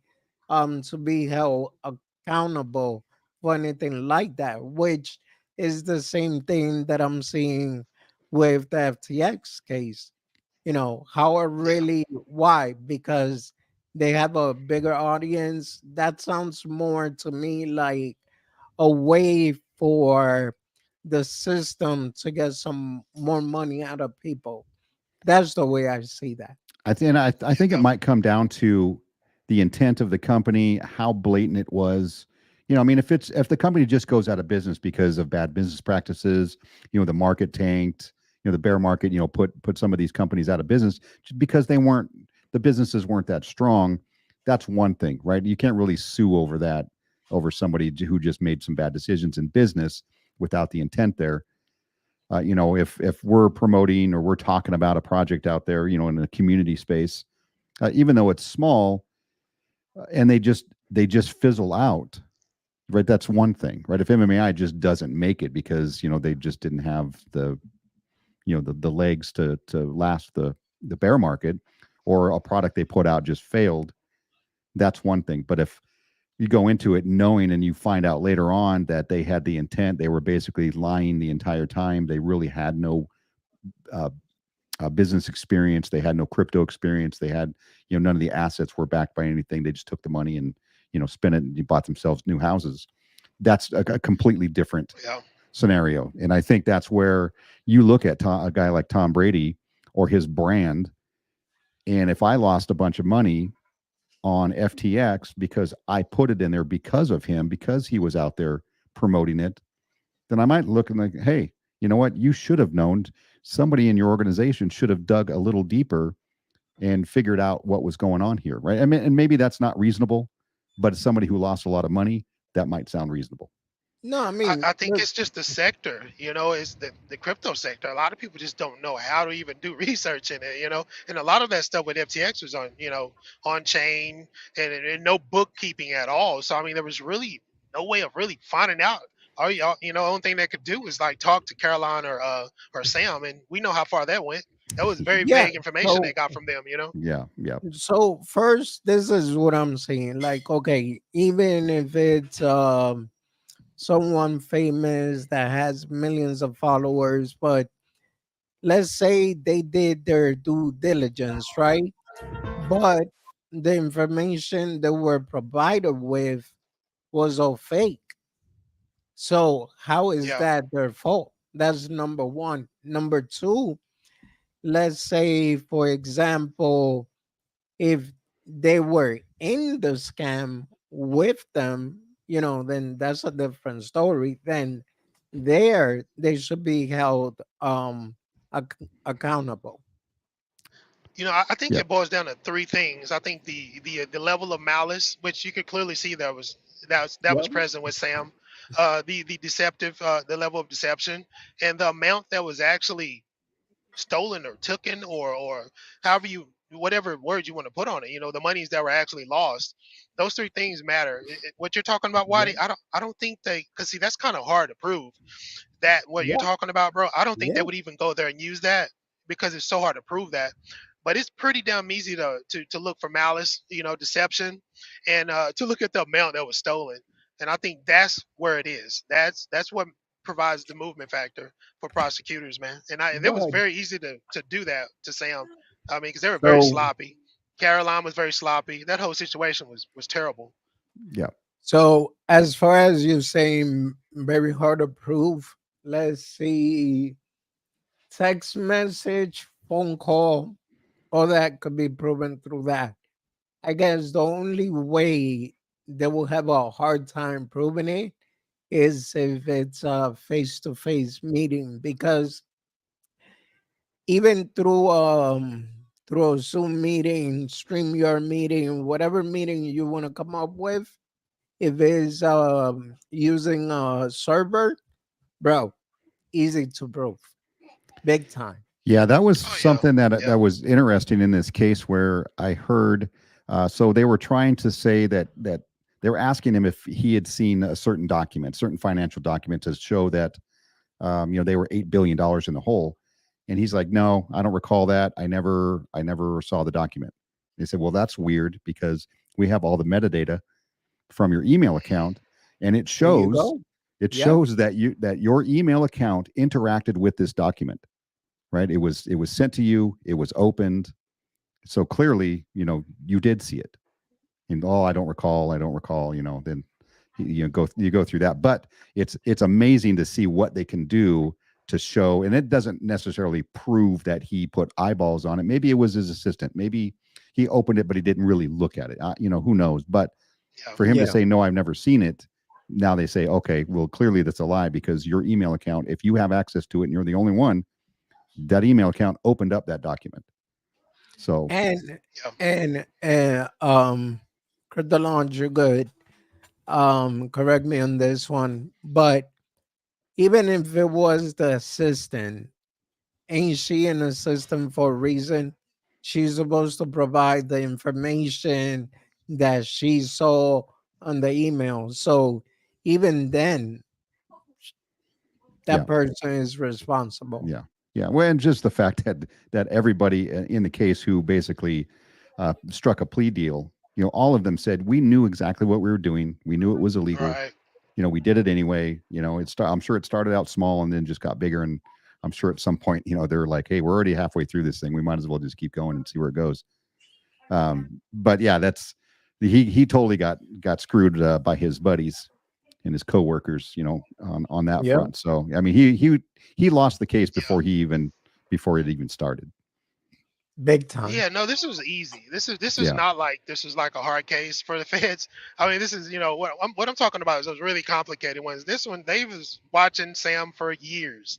Speaker 2: to be held accountable for anything like that? Which is the same thing that I'm seeing with the FTX case. How are
Speaker 3: Yeah.
Speaker 2: really why? Because they have a bigger audience. That sounds more to me like a way for the system to get some more money out of people. That's the way I see that.
Speaker 1: I think it
Speaker 3: Yeah.
Speaker 1: might come down to the intent of the company, how blatant it was. I mean, if the company just goes out of business because of bad business practices, the market tanked, the bear market, put some of these companies out of business just because the businesses weren't that strong. That's one thing, right? You can't really sue over that, over somebody who just made some bad decisions in business without the intent there. If we're promoting or we're talking about a project out there, in a community space, even though it's small, and they just fizzle out, right? That's one thing, right? If mmai just doesn't make it because they just didn't have the legs to last the bear market, or a product they put out just failed, that's one thing. But if you go into it knowing, and you find out later on that they had the intent, they were basically lying the entire time, they really had no uh, business experience. They had no crypto experience. They had, none of the assets were backed by anything. They just took the money and, spent it and bought themselves new houses. That's a completely different
Speaker 3: Yeah.
Speaker 1: scenario. And I think that's where you look at a guy like Tom Brady or his brand. And if I lost a bunch of money on FTX because I put it in there because of him, because he was out there promoting it, then I might look and like, hey, you know what? You should have known. Somebody in your organization should have dug a little deeper and figured out what was going on here, right? I mean, and maybe that's not reasonable, but as somebody who lost a lot of money, that might sound reasonable.
Speaker 2: No, I
Speaker 3: I,
Speaker 2: mean,
Speaker 3: I think it's just the sector, it's the crypto sector. A lot of people just don't know how to even do research in it, and a lot of that stuff with FTX was on chain and no bookkeeping at all. So, I mean, there was really no way of really finding out. All y'all, only thing they could do is like talk to Caroline or Sam, and we know how far that went. That was very
Speaker 2: yeah.
Speaker 3: vague information they
Speaker 2: So,
Speaker 3: got from them.
Speaker 1: Yeah, yeah,
Speaker 2: so first, this is what I'm saying. Like, okay, even if it's someone famous that has millions of followers, but let's say they did their due diligence, right? But the information they were provided with was all fake. So how is
Speaker 3: Yeah.
Speaker 2: that their fault? That's number one. Number two, let's say, for example, if they were in the scam with them, then that's a different story. Then there they should be held accountable.
Speaker 3: I think
Speaker 1: yeah,
Speaker 3: it boils down to three things. I think the level of malice, which you could clearly see that was
Speaker 2: Yep.
Speaker 3: present with Sam, the deceptive, the level of deception, and the amount that was actually stolen or taken, or however whatever word you want to put on it. The monies that were actually lost. Those three things matter. What you're talking about,
Speaker 2: Yep.
Speaker 3: Waddy, I don't think because see that's kind of hard to prove that what you're
Speaker 2: Yep.
Speaker 3: talking about, bro. I don't think they
Speaker 2: Yep.
Speaker 3: would even go there and use that because it's so hard to prove that. But it's pretty damn easy to look for malice, deception, and to look at the amount that was stolen. And I think that's where it is. That's what provides the movement factor for prosecutors, man. And it was
Speaker 2: But
Speaker 3: very easy to do that to Sam. I mean, because they were very
Speaker 2: so
Speaker 3: sloppy. Caroline was very sloppy. That whole situation was terrible.
Speaker 1: yeah.
Speaker 2: so as far as you saying very hard to prove, let's see, text message, phone call, all that could be proven through that. I guess the only way they will have a hard time proving it is if it's a face to face meeting, because even through a Zoom meeting, stream your meeting, whatever meeting you want to come up with, if it's using a server, bro, easy to prove, big time.
Speaker 1: Yeah, that was
Speaker 3: Oh yeah,
Speaker 1: something that
Speaker 3: yeah.
Speaker 1: that was interesting in this case where I heard. So they were trying to say that they were asking him if he had seen a certain document, certain financial document to show that they were $8 billion in the hole, And he's like, no, I don't recall that. I never saw the document. They said, well, that's weird because we have all the metadata from your email account, and it
Speaker 2: There you
Speaker 1: shows
Speaker 2: go.
Speaker 1: it
Speaker 2: Yep.
Speaker 1: shows that your email account interacted with this document, right? It was sent to you, it was opened. So clearly, you did see it. And I don't recall, then you go through that. But it's amazing to see what they can do to show, and it doesn't necessarily prove that he put eyeballs on it. Maybe it was his assistant. Maybe he opened it, but he didn't really look at it. Who knows? But
Speaker 3: Yeah.
Speaker 1: for him to
Speaker 2: Yeah.
Speaker 1: say no, I've never seen it. Now they say, okay, well, clearly that's a lie because your email account, if you have access to it and you're the only one, that email account opened up that document. So
Speaker 2: And
Speaker 3: Yeah.
Speaker 2: and Crypto Launch, you're good. Correct me on this one. But even if it was the assistant, ain't she an assistant for a reason? She's supposed to provide the information that she saw on the email. So even then,
Speaker 1: yeah,
Speaker 2: that person is responsible.
Speaker 1: yeah, yeah. Well, and just the fact that everybody in the case who basically struck a plea deal, all of them said we knew exactly what we were doing. We knew it was illegal.
Speaker 3: Right.
Speaker 1: We did it anyway. I'm sure it started out small and then just got bigger. And I'm sure at some point, they're like, hey, we're already halfway through this thing. We might as well just keep going and see where it goes. But yeah, he totally got screwed by his buddies and his coworkers, on that
Speaker 2: Yeah,
Speaker 1: front. So I mean, he lost the case
Speaker 3: Yeah.
Speaker 1: before it even started.
Speaker 2: big time.
Speaker 3: Yeah, no, this was easy. This is
Speaker 1: Yeah,
Speaker 3: not like this was like a hard case for the feds. I mean, this is what I'm talking about is those really complicated ones. This one they was watching Sam for years.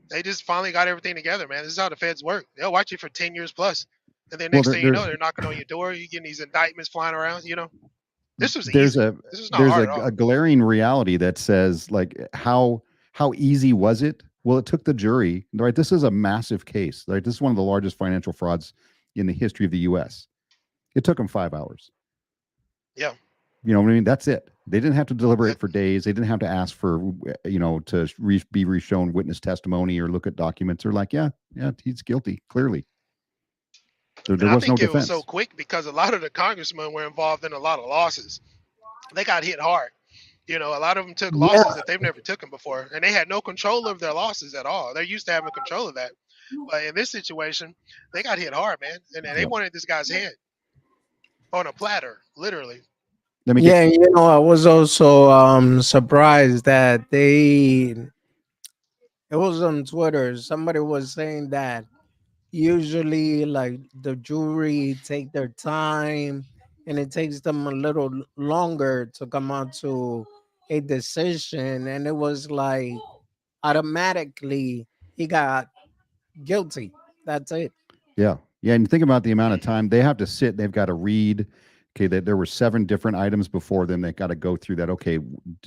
Speaker 3: They just finally got everything together, man. This is how the feds work. They'll watch you for 10 years plus, and then
Speaker 1: well,
Speaker 3: next thing you know, they're knocking on your door. You getting these indictments flying around. This was
Speaker 1: there's
Speaker 3: easy.
Speaker 1: a
Speaker 3: This is not
Speaker 1: there's
Speaker 3: hard
Speaker 1: a,
Speaker 3: at all.
Speaker 1: a glaring reality that says like how easy was it? Well, it took the jury, right? This is a massive case, right? This is one of the largest financial frauds in the history of the U.S. It took them 5 hours.
Speaker 3: Yeah,
Speaker 1: You know what I mean? That's it. They didn't have to deliberate
Speaker 3: that,
Speaker 1: for days. They didn't have to ask for, to be re-shown witness testimony or look at documents. They're like, yeah, yeah, he's guilty. Clearly, there
Speaker 3: and I
Speaker 1: was no
Speaker 3: think it was so
Speaker 1: defense.
Speaker 3: quick because a lot of the congressmen were involved in a lot of losses. They got hit hard. A lot of them took
Speaker 2: Yeah,
Speaker 3: losses that they've never taken before, and they had no control of their losses at all. They're used to having control of that, but in this situation, they got hit hard, man, and they
Speaker 1: Yep.
Speaker 3: wanted this guy's head on a platter, literally.
Speaker 1: Let me get.
Speaker 2: yeah. I was also surprised that it was on Twitter. Somebody was saying that usually like the jury take their time and it takes them a little longer to come out to a decision, and it was like automatically he got guilty. That's it.
Speaker 1: Yeah, yeah, and think about the amount of time they have to sit. They've got to read. Okay, that there were 7 different items before them. They got to go through that. Okay,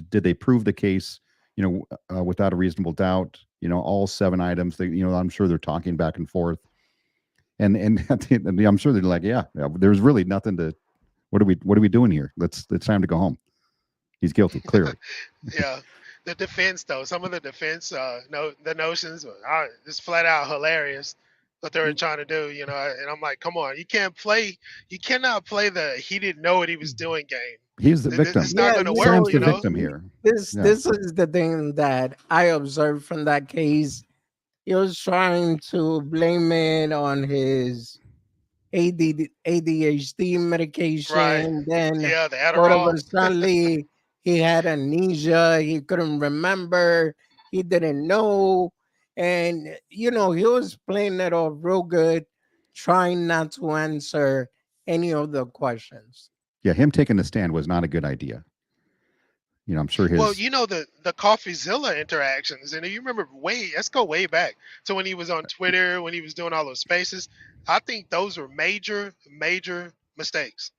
Speaker 1: did they prove the case? Without a reasonable doubt. All 7 items. I'm sure they're talking back and forth. And I'm sure they're like, yeah, there's really nothing to. What are we doing here? It's time to go home. He's guilty, clearly.
Speaker 3: Yeah, the defense though, some of the defense, no, the notions are just flat out hilarious. What they were trying to do, and I'm like, come on, you cannot play the he didn't know what he was doing game.
Speaker 1: He's the
Speaker 3: It's
Speaker 1: victim.
Speaker 3: not
Speaker 2: Yeah,
Speaker 3: going to work,
Speaker 1: Sam's the victim here.
Speaker 2: this
Speaker 1: Yeah.
Speaker 2: this is the thing that I observed from that case. He was trying to blame it on his ADHD
Speaker 3: Right?
Speaker 2: medication. Then
Speaker 3: Yeah, the
Speaker 2: all of
Speaker 3: Adderall.
Speaker 2: a sudden he had amnesia. He couldn't remember. He didn't know. And, he was playing it off real good, trying not to answer any of the questions.
Speaker 1: Yeah, him taking the stand was not a good idea. I'm sure
Speaker 3: Well,
Speaker 1: his.
Speaker 3: the CoffeeZilla interactions, and you remember let's go way back to when he was on Twitter, when he was doing all those spaces. I think those were major, major mistakes.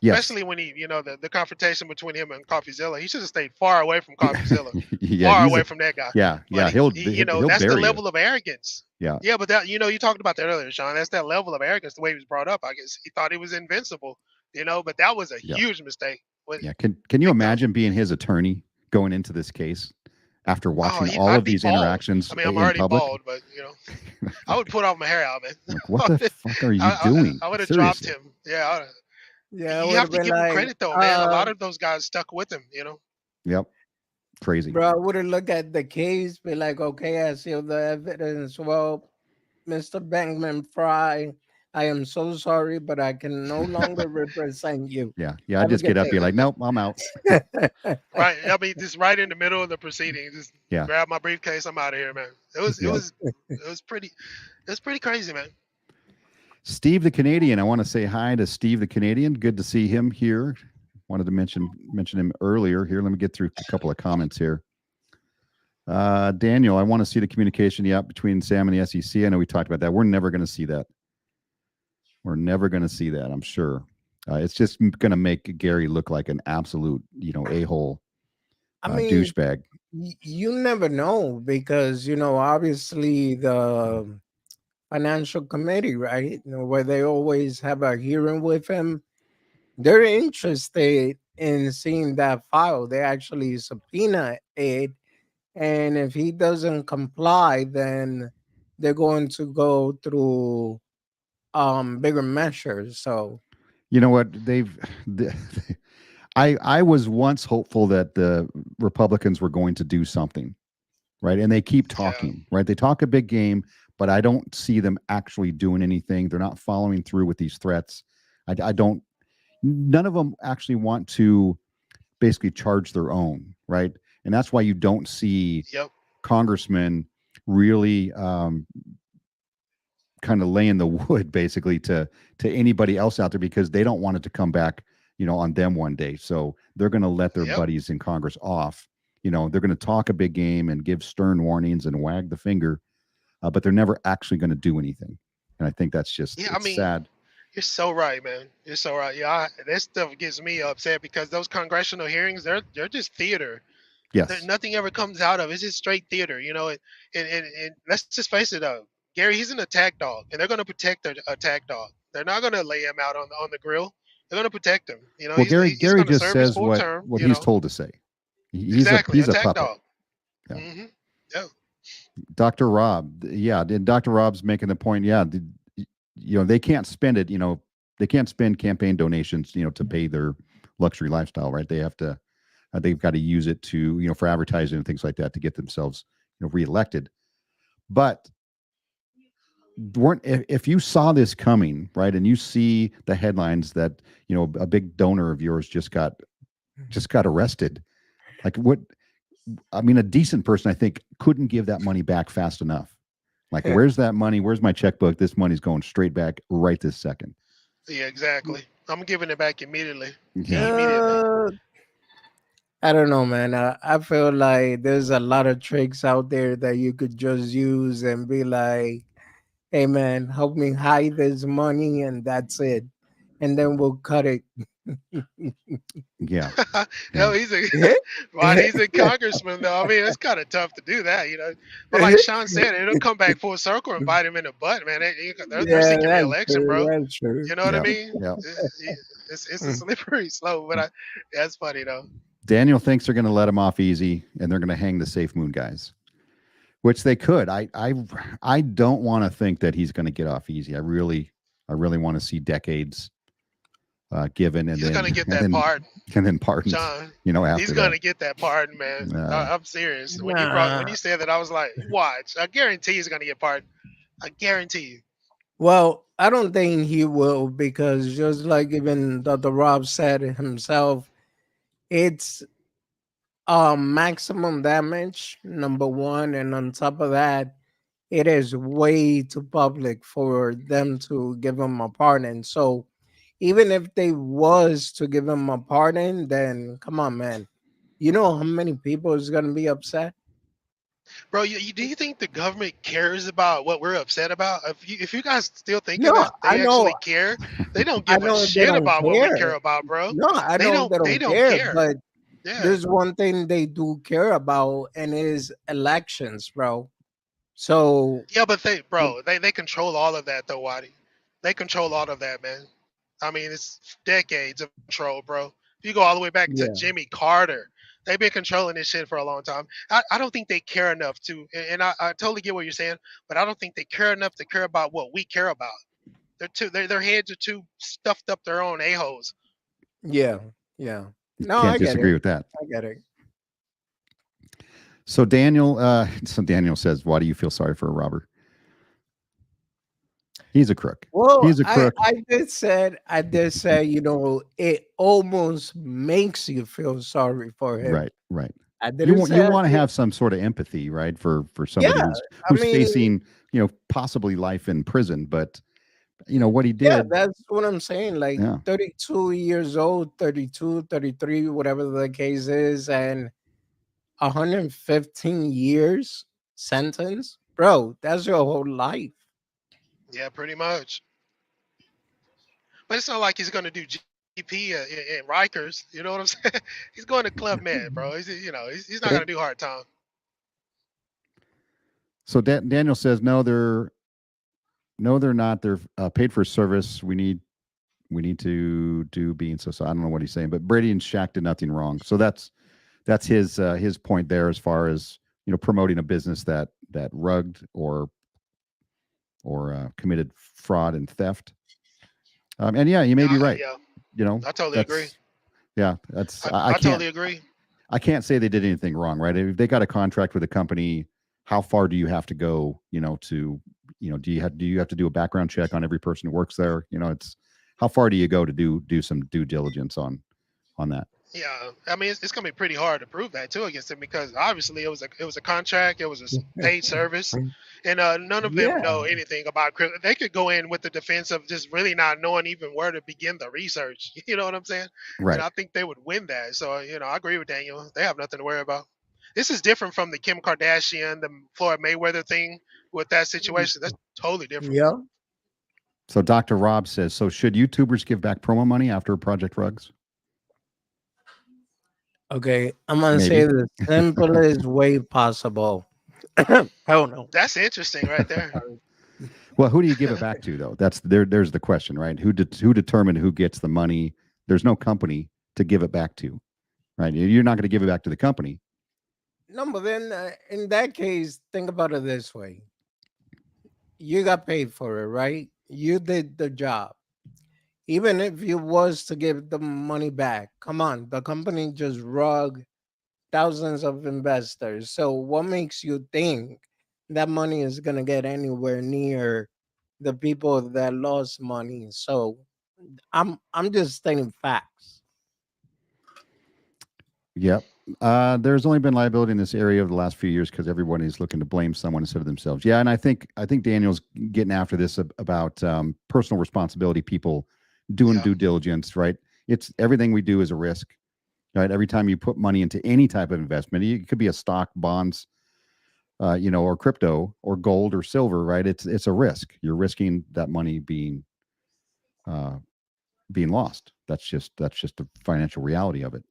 Speaker 1: Yes.
Speaker 3: Especially when the confrontation between him and CoffeeZilla. He should have stayed far away from CoffeeZilla,
Speaker 1: Yeah,
Speaker 3: far
Speaker 1: he's
Speaker 3: away
Speaker 1: a.
Speaker 3: from that guy.
Speaker 1: Yeah,
Speaker 3: But
Speaker 1: yeah. He'll he'll
Speaker 3: that's the
Speaker 1: bury you.
Speaker 3: level of arrogance.
Speaker 1: Yeah,
Speaker 3: Yeah, but that you talked about that earlier, Sean. That's that level of arrogance, the way he was brought up. I guess he thought he was invincible, but that was a
Speaker 1: yeah,
Speaker 3: huge mistake.
Speaker 1: yeah. Can you
Speaker 3: Big time.
Speaker 1: imagine being his attorney going into this case? after
Speaker 3: Oh,
Speaker 1: watching all
Speaker 3: I'd
Speaker 1: of
Speaker 3: be
Speaker 1: these
Speaker 3: bald.
Speaker 1: interactions
Speaker 3: I mean, I'm
Speaker 1: in
Speaker 3: already
Speaker 1: public?
Speaker 3: bald, but I would pull all my hair out, man.
Speaker 1: Like, what the fuck are you
Speaker 3: I,
Speaker 1: doing?
Speaker 3: I would have dropped
Speaker 1: Seriously.
Speaker 3: him. Yeah,
Speaker 2: Yeah, it
Speaker 3: you
Speaker 2: would
Speaker 3: have
Speaker 2: have
Speaker 3: to
Speaker 2: been
Speaker 3: give him
Speaker 2: like,
Speaker 3: credit though, man. A lot of those guys stuck with him.
Speaker 1: Yep. Crazy.
Speaker 2: bro, I would have looked at the case, be like, okay, I see all the evidence. Well, Mr. Bankman Fry, I am so sorry, but I can no longer represent you.
Speaker 1: Yeah. Yeah. I
Speaker 2: Have a
Speaker 1: just get
Speaker 2: good
Speaker 1: up, be like, nope, I'm out.
Speaker 2: day.
Speaker 3: Right. I mean, just right in the middle of the proceedings, just
Speaker 1: Yeah.
Speaker 3: grab my briefcase. I'm out of here, man. It was it
Speaker 1: Yep.
Speaker 3: was it was pretty crazy, man.
Speaker 1: Steve the Canadian. I want to say hi to Steve the Canadian. Good to see him here. Wanted to mention him earlier. Here, let me get through a couple of comments here. Daniel, I want to see the communication between Sam and the SEC. I know we talked about that. We're never going to see that. We're never going to see that. I'm sure. It's just going to make Gary look like an absolute, a-hole
Speaker 2: I mean,
Speaker 1: douchebag.
Speaker 2: you never know because, obviously the financial committee, right? Where they always have a hearing with him. They're interested in seeing that file. They actually subpoena it. And if he doesn't comply, then they're going to go through bigger measures. So
Speaker 1: You know what? I was once hopeful that the Republicans were going to do something, right? And they keep
Speaker 3: Yeah.
Speaker 1: talking, right? They talk a big game, but I don't see them actually doing anything. They're not following through with these threats. I don't. None of them actually want to basically charge their own, right? And that's why you don't see
Speaker 3: Yep.
Speaker 1: congressmen really kind of laying the wood basically to anybody else out there because they don't want it to come back, on them one day. So they're going to let their
Speaker 3: Yep.
Speaker 1: buddies in Congress off. They're going to talk a big game and give stern warnings and wag the finger, but they're never actually going to do anything. And I think that's just
Speaker 3: Yeah. I
Speaker 1: it's
Speaker 3: mean,
Speaker 1: sad.
Speaker 3: you're so right, man. You're so right. Yeah, that stuff gets me upset because those congressional hearings, they're just theater.
Speaker 1: Yes.
Speaker 3: Nothing ever comes out of it. It's just straight theater, and let's just face it, Gary, he's an attack dog, and they're going to protect their attack dog. They're not going to lay him out on the grill. They're going to protect him.
Speaker 1: Well,
Speaker 3: He's
Speaker 1: Gary
Speaker 3: going to
Speaker 1: just
Speaker 3: serve his
Speaker 1: says
Speaker 3: full
Speaker 1: what
Speaker 3: term.
Speaker 1: what he's told to say. He's a
Speaker 3: Exactly,
Speaker 1: he's a
Speaker 3: attack
Speaker 1: puppet.
Speaker 3: dog.
Speaker 1: Yeah.
Speaker 3: Hmm. Yeah.
Speaker 1: Dr. Rob, yeah, and Dr. Rob's making the point. Yeah, they can't spend it. They can't spend campaign donations. To pay their luxury lifestyle, right? They have to. They've got to use it to for advertising and things like that to get themselves reelected. But weren't if you saw this coming, right, and you see the headlines that a big donor of yours just got arrested, like what? I mean, a decent person, I think, couldn't give that money back fast enough. Like, where's that money? Where's my checkbook? This money's going straight back right this second.
Speaker 3: Yeah, exactly. I'm giving it back immediately.
Speaker 1: Yeah.
Speaker 3: Immediately.
Speaker 2: I don't know, man. I feel like there's a lot of tricks out there that you could just use and be like, hey, man, help me hide this money, and that's it. And then we'll cut it.
Speaker 1: Yeah.
Speaker 3: Hell,
Speaker 1: Yeah.
Speaker 3: he's a congressman though. I mean, it's kind of tough to do that. But like Sean said, it'll come back full circle and bite him in the butt, man. They're
Speaker 2: Yeah,
Speaker 3: seeking
Speaker 2: that's
Speaker 3: re-election,
Speaker 2: true.
Speaker 3: bro.
Speaker 2: That's true.
Speaker 3: You know what I
Speaker 1: Yeah.
Speaker 3: mean?
Speaker 1: Yeah.
Speaker 3: It's a slippery slope, but that's funny though.
Speaker 1: Daniel thinks they're going to let him off easy and they're going to hang the Safe Moon guys, which they could. I don't want to think that he's going to get off easy. I really want to see decades given and
Speaker 3: He's
Speaker 1: then
Speaker 3: gonna get that pardon,
Speaker 1: and then pardons.
Speaker 3: Sean.
Speaker 1: After
Speaker 3: He's
Speaker 1: that.
Speaker 3: gonna get that pardon, man. I'm serious. When you said that, I was like, watch. I guarantee he's gonna get pardoned. I guarantee you.
Speaker 2: Well, I don't think he will because just like even Dr. Rob said himself, it's maximum damage, number one, and on top of that, it is way too public for them to give him a pardon. So even if they was to give him a pardon, then come on, man. You know how many people is gonna be upset?
Speaker 3: Bro, do you think the government cares about what we're upset about? If you guys still thinking
Speaker 2: No,
Speaker 3: that
Speaker 2: I
Speaker 3: they
Speaker 2: know,
Speaker 3: actually care, they don't
Speaker 2: I
Speaker 3: give a
Speaker 2: know they
Speaker 3: shit
Speaker 2: don't
Speaker 3: about what we care
Speaker 2: care.
Speaker 3: about, bro.
Speaker 2: No, I
Speaker 3: They
Speaker 2: know
Speaker 3: don't.
Speaker 2: they
Speaker 3: They
Speaker 2: don't
Speaker 3: don't
Speaker 2: care,
Speaker 3: care.
Speaker 2: but
Speaker 3: Yeah.
Speaker 2: there's one thing they do care about, and it is elections, bro. So
Speaker 3: Yeah, but they control all of that though, Waddy. They control all of that, man. I mean, it's decades of control, bro. If you go all the way back to
Speaker 2: yeah,
Speaker 3: Jimmy Carter, They've been controlling this shit for a long time. I don't think they care enough to, and I totally get what you're saying, but I don't think they care enough to care about what we care about. Their heads are too stuffed up their own a-holes.
Speaker 2: Yeah, yeah. No,
Speaker 1: Can't
Speaker 2: I get
Speaker 1: disagree
Speaker 2: it.
Speaker 1: with that.
Speaker 2: I get it.
Speaker 1: So Daniel says, "Why do you feel sorry for a robber? He's a crook.
Speaker 2: Well,
Speaker 1: He's a crook."
Speaker 2: I did say, it almost makes you feel sorry for him.
Speaker 1: Right, right.
Speaker 2: I
Speaker 1: You
Speaker 2: didn't
Speaker 1: want
Speaker 2: say
Speaker 1: you
Speaker 2: I
Speaker 1: want to
Speaker 2: did.
Speaker 1: have some sort of empathy, right, for somebody
Speaker 2: Yeah,
Speaker 1: who's
Speaker 2: I mean,
Speaker 1: facing possibly life in prison, but what he
Speaker 2: yeah,
Speaker 1: did.
Speaker 2: that's what I'm saying. Like
Speaker 1: Yeah,
Speaker 2: 32 years old, 32, 33, whatever the case is, and 115 years sentence. Bro, that's your whole life.
Speaker 3: Yeah, pretty much. But it's not like he's gonna do GP in Rikers. You know what I'm saying? He's going to Club Med, bro. He's not gonna do hard time.
Speaker 1: so Daniel says, they're not. They're paid for service. We need to do being so. I don't know what he's saying, but Brady and Shaq did nothing wrong. So that's his point there, as far as promoting a business that rugged or committed fraud and theft. And yeah, you may
Speaker 3: Yeah,
Speaker 1: be right.
Speaker 3: yeah, I totally agree.
Speaker 1: That's yeah. That's I
Speaker 3: I
Speaker 1: can't
Speaker 3: totally agree.
Speaker 1: I can't say they did anything wrong, right? If they got a contract with a company, how far do you have to go? To do you have to do a background check on every person who works there? It's how far do you go to do some due diligence on that?
Speaker 3: Yeah, I mean it's gonna be pretty hard to prove that too against him because obviously it was a contract, it was a paid service, and none of them
Speaker 2: Yeah,
Speaker 3: know anything about crypto. They could go in with the defense of just really not knowing even where to begin the research. You know what I'm saying? And
Speaker 1: Right.
Speaker 3: I think they would win that. So I agree with Daniel. They have nothing to worry about. This is different from the Kim Kardashian, the Floyd Mayweather thing with that situation. That's totally different.
Speaker 2: yeah.
Speaker 1: So Dr. Rob says, so should YouTubers give back promo money after Project Rugs?
Speaker 2: Okay, I'm gonna say
Speaker 1: Maybe.
Speaker 2: the simplest way possible. Hell no.
Speaker 3: That's interesting right there.
Speaker 1: Well, who do you give it back to, though? There's the question, right? Who determined who gets the money? There's no company to give it back to, right? You're not going to give it back to the company.
Speaker 2: No, but then in that case, think about it this way: you got paid for it, right? You did the job. Even if you was to give the money back, come on, the company just rug thousands of investors. So what makes you think that money is gonna get anywhere near the people that lost money? So I'm just stating facts.
Speaker 1: Yep. There's only been liability in this area over the last few years because everyone is looking to blame someone instead of themselves. Yeah, and I think Daniel's getting after this about personal responsibility. People doing
Speaker 3: Yeah,
Speaker 1: due diligence, right? It's everything we do is a risk, right? Every time you put money into any type of investment, it could be a stock, bonds, or crypto, or gold, or silver, right? It's a risk. You're risking that money uh, being lost. That's just the financial reality of it.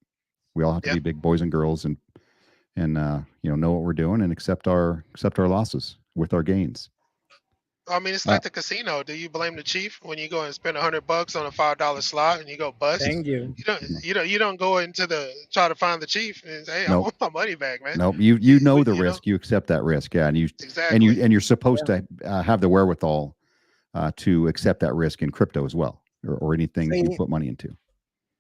Speaker 1: We all have to
Speaker 3: yeah.
Speaker 1: be big boys and girls and know what we're doing and accept our losses with our gains.
Speaker 3: I mean, it's
Speaker 1: Uh,
Speaker 3: like the casino. Do you blame the chief when you go and spend $100 on a $5 slot and you go bust?
Speaker 2: Thank you.
Speaker 3: You don't.
Speaker 1: no,
Speaker 3: You don't go into the try to find the chief and say, "Hey, I
Speaker 1: nope,
Speaker 3: want my money back, man."
Speaker 1: nope. You know the
Speaker 3: You know
Speaker 1: risk. You accept that risk, yeah, and you and you
Speaker 3: exactly.
Speaker 1: and you're supposed
Speaker 2: Yeah.
Speaker 1: to have the wherewithal to accept that risk in crypto as well, or anything that you
Speaker 2: See,
Speaker 1: put money into.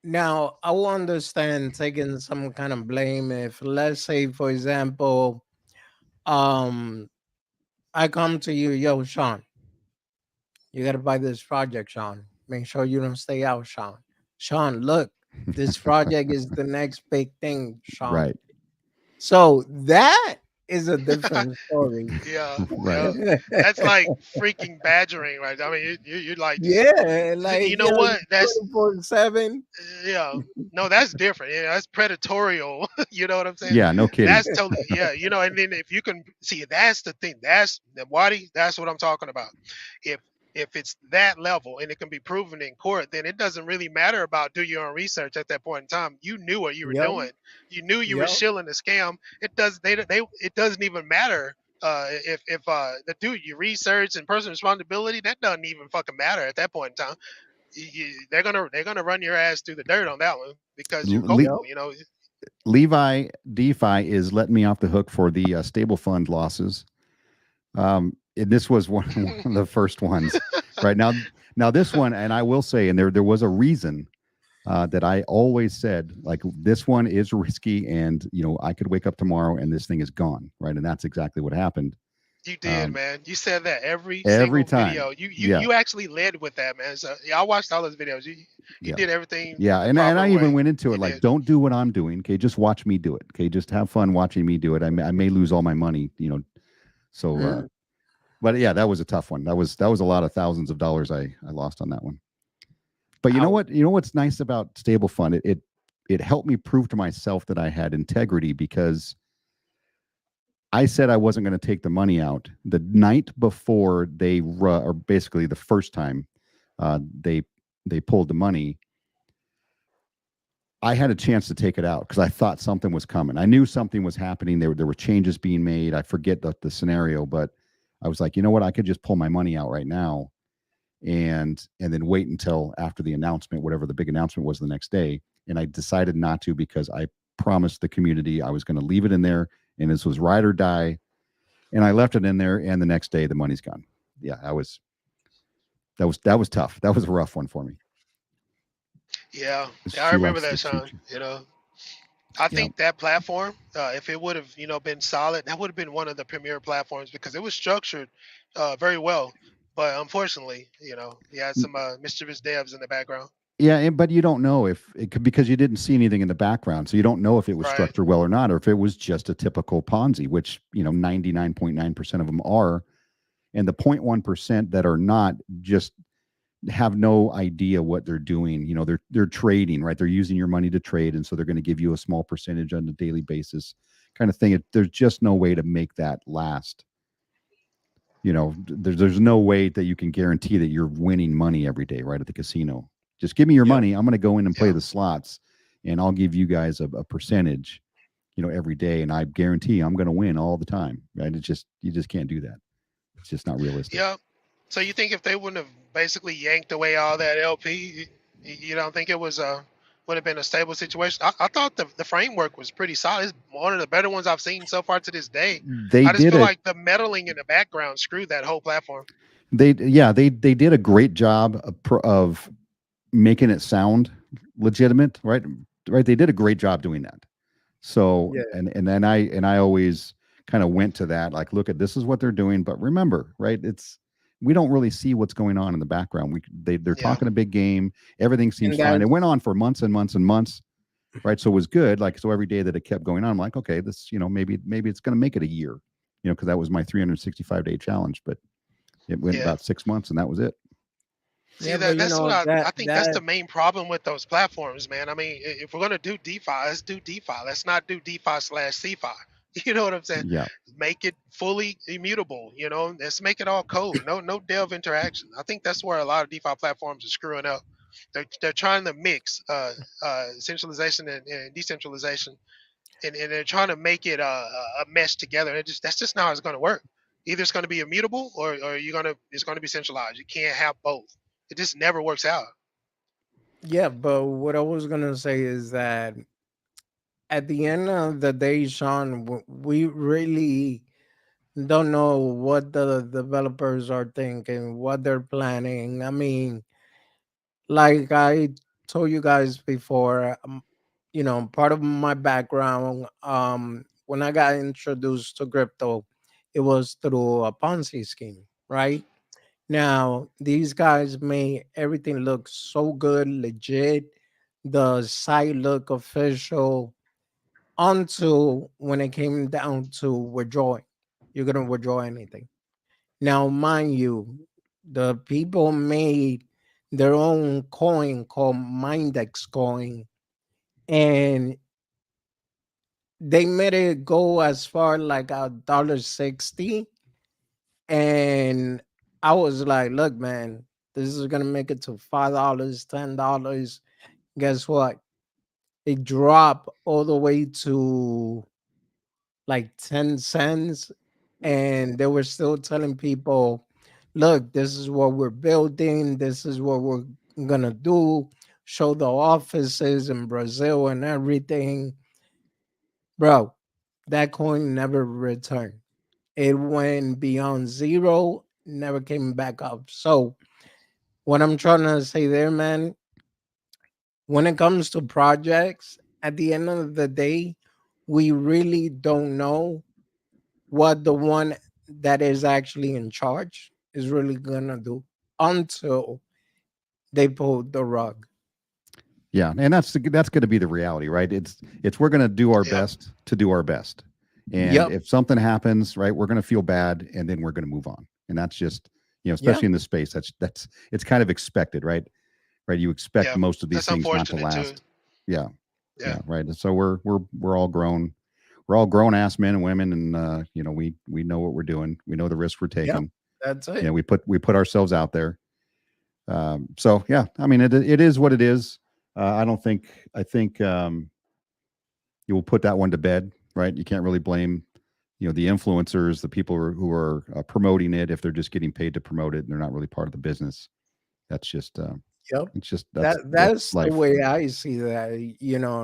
Speaker 2: now I will understand taking some kind of blame if, let's say, for example, um, I come to you, yo, Sean, you gotta buy this project, Sean. Make sure you don't stay out, Sean. Sean, look, this project is the next big thing, Sean.
Speaker 1: Right,
Speaker 2: So that is a different story.
Speaker 3: Yeah,
Speaker 1: right.
Speaker 3: yeah. That's like freaking badgering, right? I mean, you're like just.
Speaker 2: Yeah,
Speaker 3: You
Speaker 2: like
Speaker 3: know what? That's
Speaker 2: 24/7.
Speaker 3: yeah. No, that's different. Yeah, that's predatorial. You know what I'm saying?
Speaker 1: Yeah, no kidding.
Speaker 3: That's totally yeah. And then if you can see, that's the thing. That's the Wadi. That's what I'm talking about. If if it's that level and it can be proven in court, then it doesn't really matter about do your own research at that point in time. You knew what you were
Speaker 2: Yep,
Speaker 3: doing. You knew you were
Speaker 2: yep,
Speaker 3: shilling a scam. It doesn't even matter. If the dude you research and personal responsibility that doesn't even fucking matter at that point in time. They're gonna run your ass through the dirt on that one because you're
Speaker 1: Le-
Speaker 2: yep.
Speaker 3: culpable.
Speaker 1: Levi DeFi is letting me off the hook for the stable fund losses. And this was one of the first ones, right now. Now this one, and I will say, and there was a reason that I always said, like, this one is risky, and I could wake up tomorrow and this thing is gone, right? And that's exactly what happened.
Speaker 3: You did,
Speaker 1: Um,
Speaker 3: man. You said that every
Speaker 1: every
Speaker 3: single
Speaker 1: time,
Speaker 3: video. You you
Speaker 1: yeah,
Speaker 3: you actually led with that, man. So yeah, I watched all those videos. You
Speaker 1: yeah,
Speaker 3: did everything
Speaker 1: yeah,
Speaker 3: the
Speaker 1: and
Speaker 3: proper
Speaker 1: I even
Speaker 3: way.
Speaker 1: went into it
Speaker 3: You
Speaker 1: like,
Speaker 3: did.
Speaker 1: don't do what I'm doing, okay? Just watch me do it, okay? Just have fun watching me do it. I may lose all my money, So,
Speaker 2: Mm.
Speaker 1: but yeah, that was a tough one. That was a lot of thousands of dollars I lost on that one. But you know
Speaker 2: Out.
Speaker 1: what? You know what's nice about stable fund? It helped me prove to myself that I had integrity, because I said I wasn't going to take the money out the night before or basically the first time uh, they they pulled the money. I had a chance to take it out because I thought something was coming. I knew something was happening. There were changes being made. I forget the scenario, but I was like, you know what? I could just pull my money out right now, and then wait until after the announcement, whatever the big announcement was the next day. And I decided not to, because I promised the community I was going to leave it in there, and this was ride or die. And I left it in there, and the next day the money's gone. Yeah, that was tough. That was a rough one for me.
Speaker 3: Yeah,
Speaker 1: It's
Speaker 3: I
Speaker 1: She
Speaker 3: remember
Speaker 1: likes
Speaker 3: that,
Speaker 1: the
Speaker 3: Sean.
Speaker 1: future.
Speaker 3: I
Speaker 1: Yeah.
Speaker 3: think that platform, if it would have, been solid, that would have been one of the premier platforms because it was structured very well. But unfortunately, you had some mischievous devs in the background.
Speaker 1: Yeah, but you don't know if it could, because you didn't see anything in the background, so you don't know if it was
Speaker 3: Right.
Speaker 1: structured well or not, or if it was just a typical Ponzi, which 99.9% of them are, and the 0.1% that are not just have no idea what they're doing. They're trading, right? They're using your money to trade, and so they're going to give you a small percentage on a daily basis, kind of thing. There's just no way to make that last. There's no way that you can guarantee that you're winning money every day, right, at the casino. Just give me your
Speaker 2: Yeah.
Speaker 1: money. I'm going to go in and play
Speaker 3: Yeah.
Speaker 1: the slots, and I'll give you guys a percentage, every day, and I guarantee I'm going to win all the time. Right? You just can't do that. It's just not realistic.
Speaker 3: Yeah. So you think if they wouldn't have basically yanked away all that LP, you don't think it was would have been a stable situation? I thought the framework was pretty solid. It's one of the better ones I've seen so far to this day.
Speaker 1: They
Speaker 3: I just
Speaker 1: did
Speaker 3: feel
Speaker 1: a
Speaker 3: like the meddling in the background screwed that whole platform.
Speaker 1: they did a great job of making it sound legitimate, right? Right. They did a great job doing that. So,
Speaker 2: Yeah.
Speaker 1: and I always kind of went to that, like, look at, this is what they're doing, but remember, right? We don't really see what's going on in the background. They're
Speaker 3: Yeah.
Speaker 1: talking a big game. Everything seems
Speaker 2: And
Speaker 1: fine. It went
Speaker 2: that's
Speaker 1: on for months and months and months, right? So it was good. Like, so every day that it kept going on, I'm like, okay, this, maybe it's going to make it a year, because that was my 365-day challenge, but it went
Speaker 3: Yeah.
Speaker 1: about 6 months, and that was it.
Speaker 3: See
Speaker 2: yeah, but
Speaker 3: that's what I
Speaker 2: that
Speaker 3: think that's
Speaker 2: that
Speaker 3: the main problem with those platforms, man. I mean, if we're gonna do DeFi, let's do DeFi. Let's not do DeFi slash CeFi. You know what I'm saying?
Speaker 1: Yeah.
Speaker 3: Make it fully immutable. Let's make it all code. No dev interaction. I think that's where a lot of DeFi platforms are screwing up. They're trying to mix centralization and decentralization, and they're trying to make it a mesh together. That's just not how it's going to work. Either it's going to be immutable, or it's going to be centralized. You can't have both. It just never works out.
Speaker 2: yeah, but what I was gonna say is that at the end of the day, Sean, we really don't know what the developers are thinking, what they're planning. I mean, like I told you guys before, part of my background, when I got introduced to crypto, it was through a Ponzi scheme, right? Now, these guys made everything look so good, legit. The site look official until when it came down to withdrawing. You're gonna withdraw anything. Now, mind you, the people made their own coin called Mindex coin, and they made it go as far like $1.60. And I was like, look, man, this is gonna make it to $5, $10. Guess what? It dropped all the way to like 10 cents. And they were still telling people, look, this is what we're building, this is what we're gonna do, show the offices in Brazil and everything. bro, that coin never returned. It went beyond zero, never came back up. So what I'm trying to say there, man, when it comes to projects, at the end of the day, we really don't know what the one that is actually in charge is really gonna do until they pull the rug.
Speaker 1: Yeah, and that's going to be the reality, right? It's we're going to do our
Speaker 3: Yep.
Speaker 1: best to do our best, and
Speaker 2: Yep.
Speaker 1: if something happens, right, we're going to feel bad, and then we're going to move on, and that's just
Speaker 2: Yeah.
Speaker 1: especially in the space, that's it's kind of expected, right? Right, you expect
Speaker 3: Yeah.
Speaker 1: most of these
Speaker 3: That's
Speaker 1: things not to
Speaker 3: unfortunate too.
Speaker 1: last. Yeah,
Speaker 3: Yeah.
Speaker 1: yeah, right. And so we're all grown, ass men and women, and we know what we're doing. We know the risk we're
Speaker 2: Yep.
Speaker 1: taking.
Speaker 2: That's it.
Speaker 1: We put ourselves out there. So yeah, I mean, it is what it is. I think you will put that one to bed, right? You can't really blame the influencers, the people who are promoting it, if they're just getting paid to promote it and they're not really part of the business. That's just
Speaker 2: Yep.
Speaker 1: it's just that's
Speaker 2: That's the
Speaker 1: life,
Speaker 2: way I see that.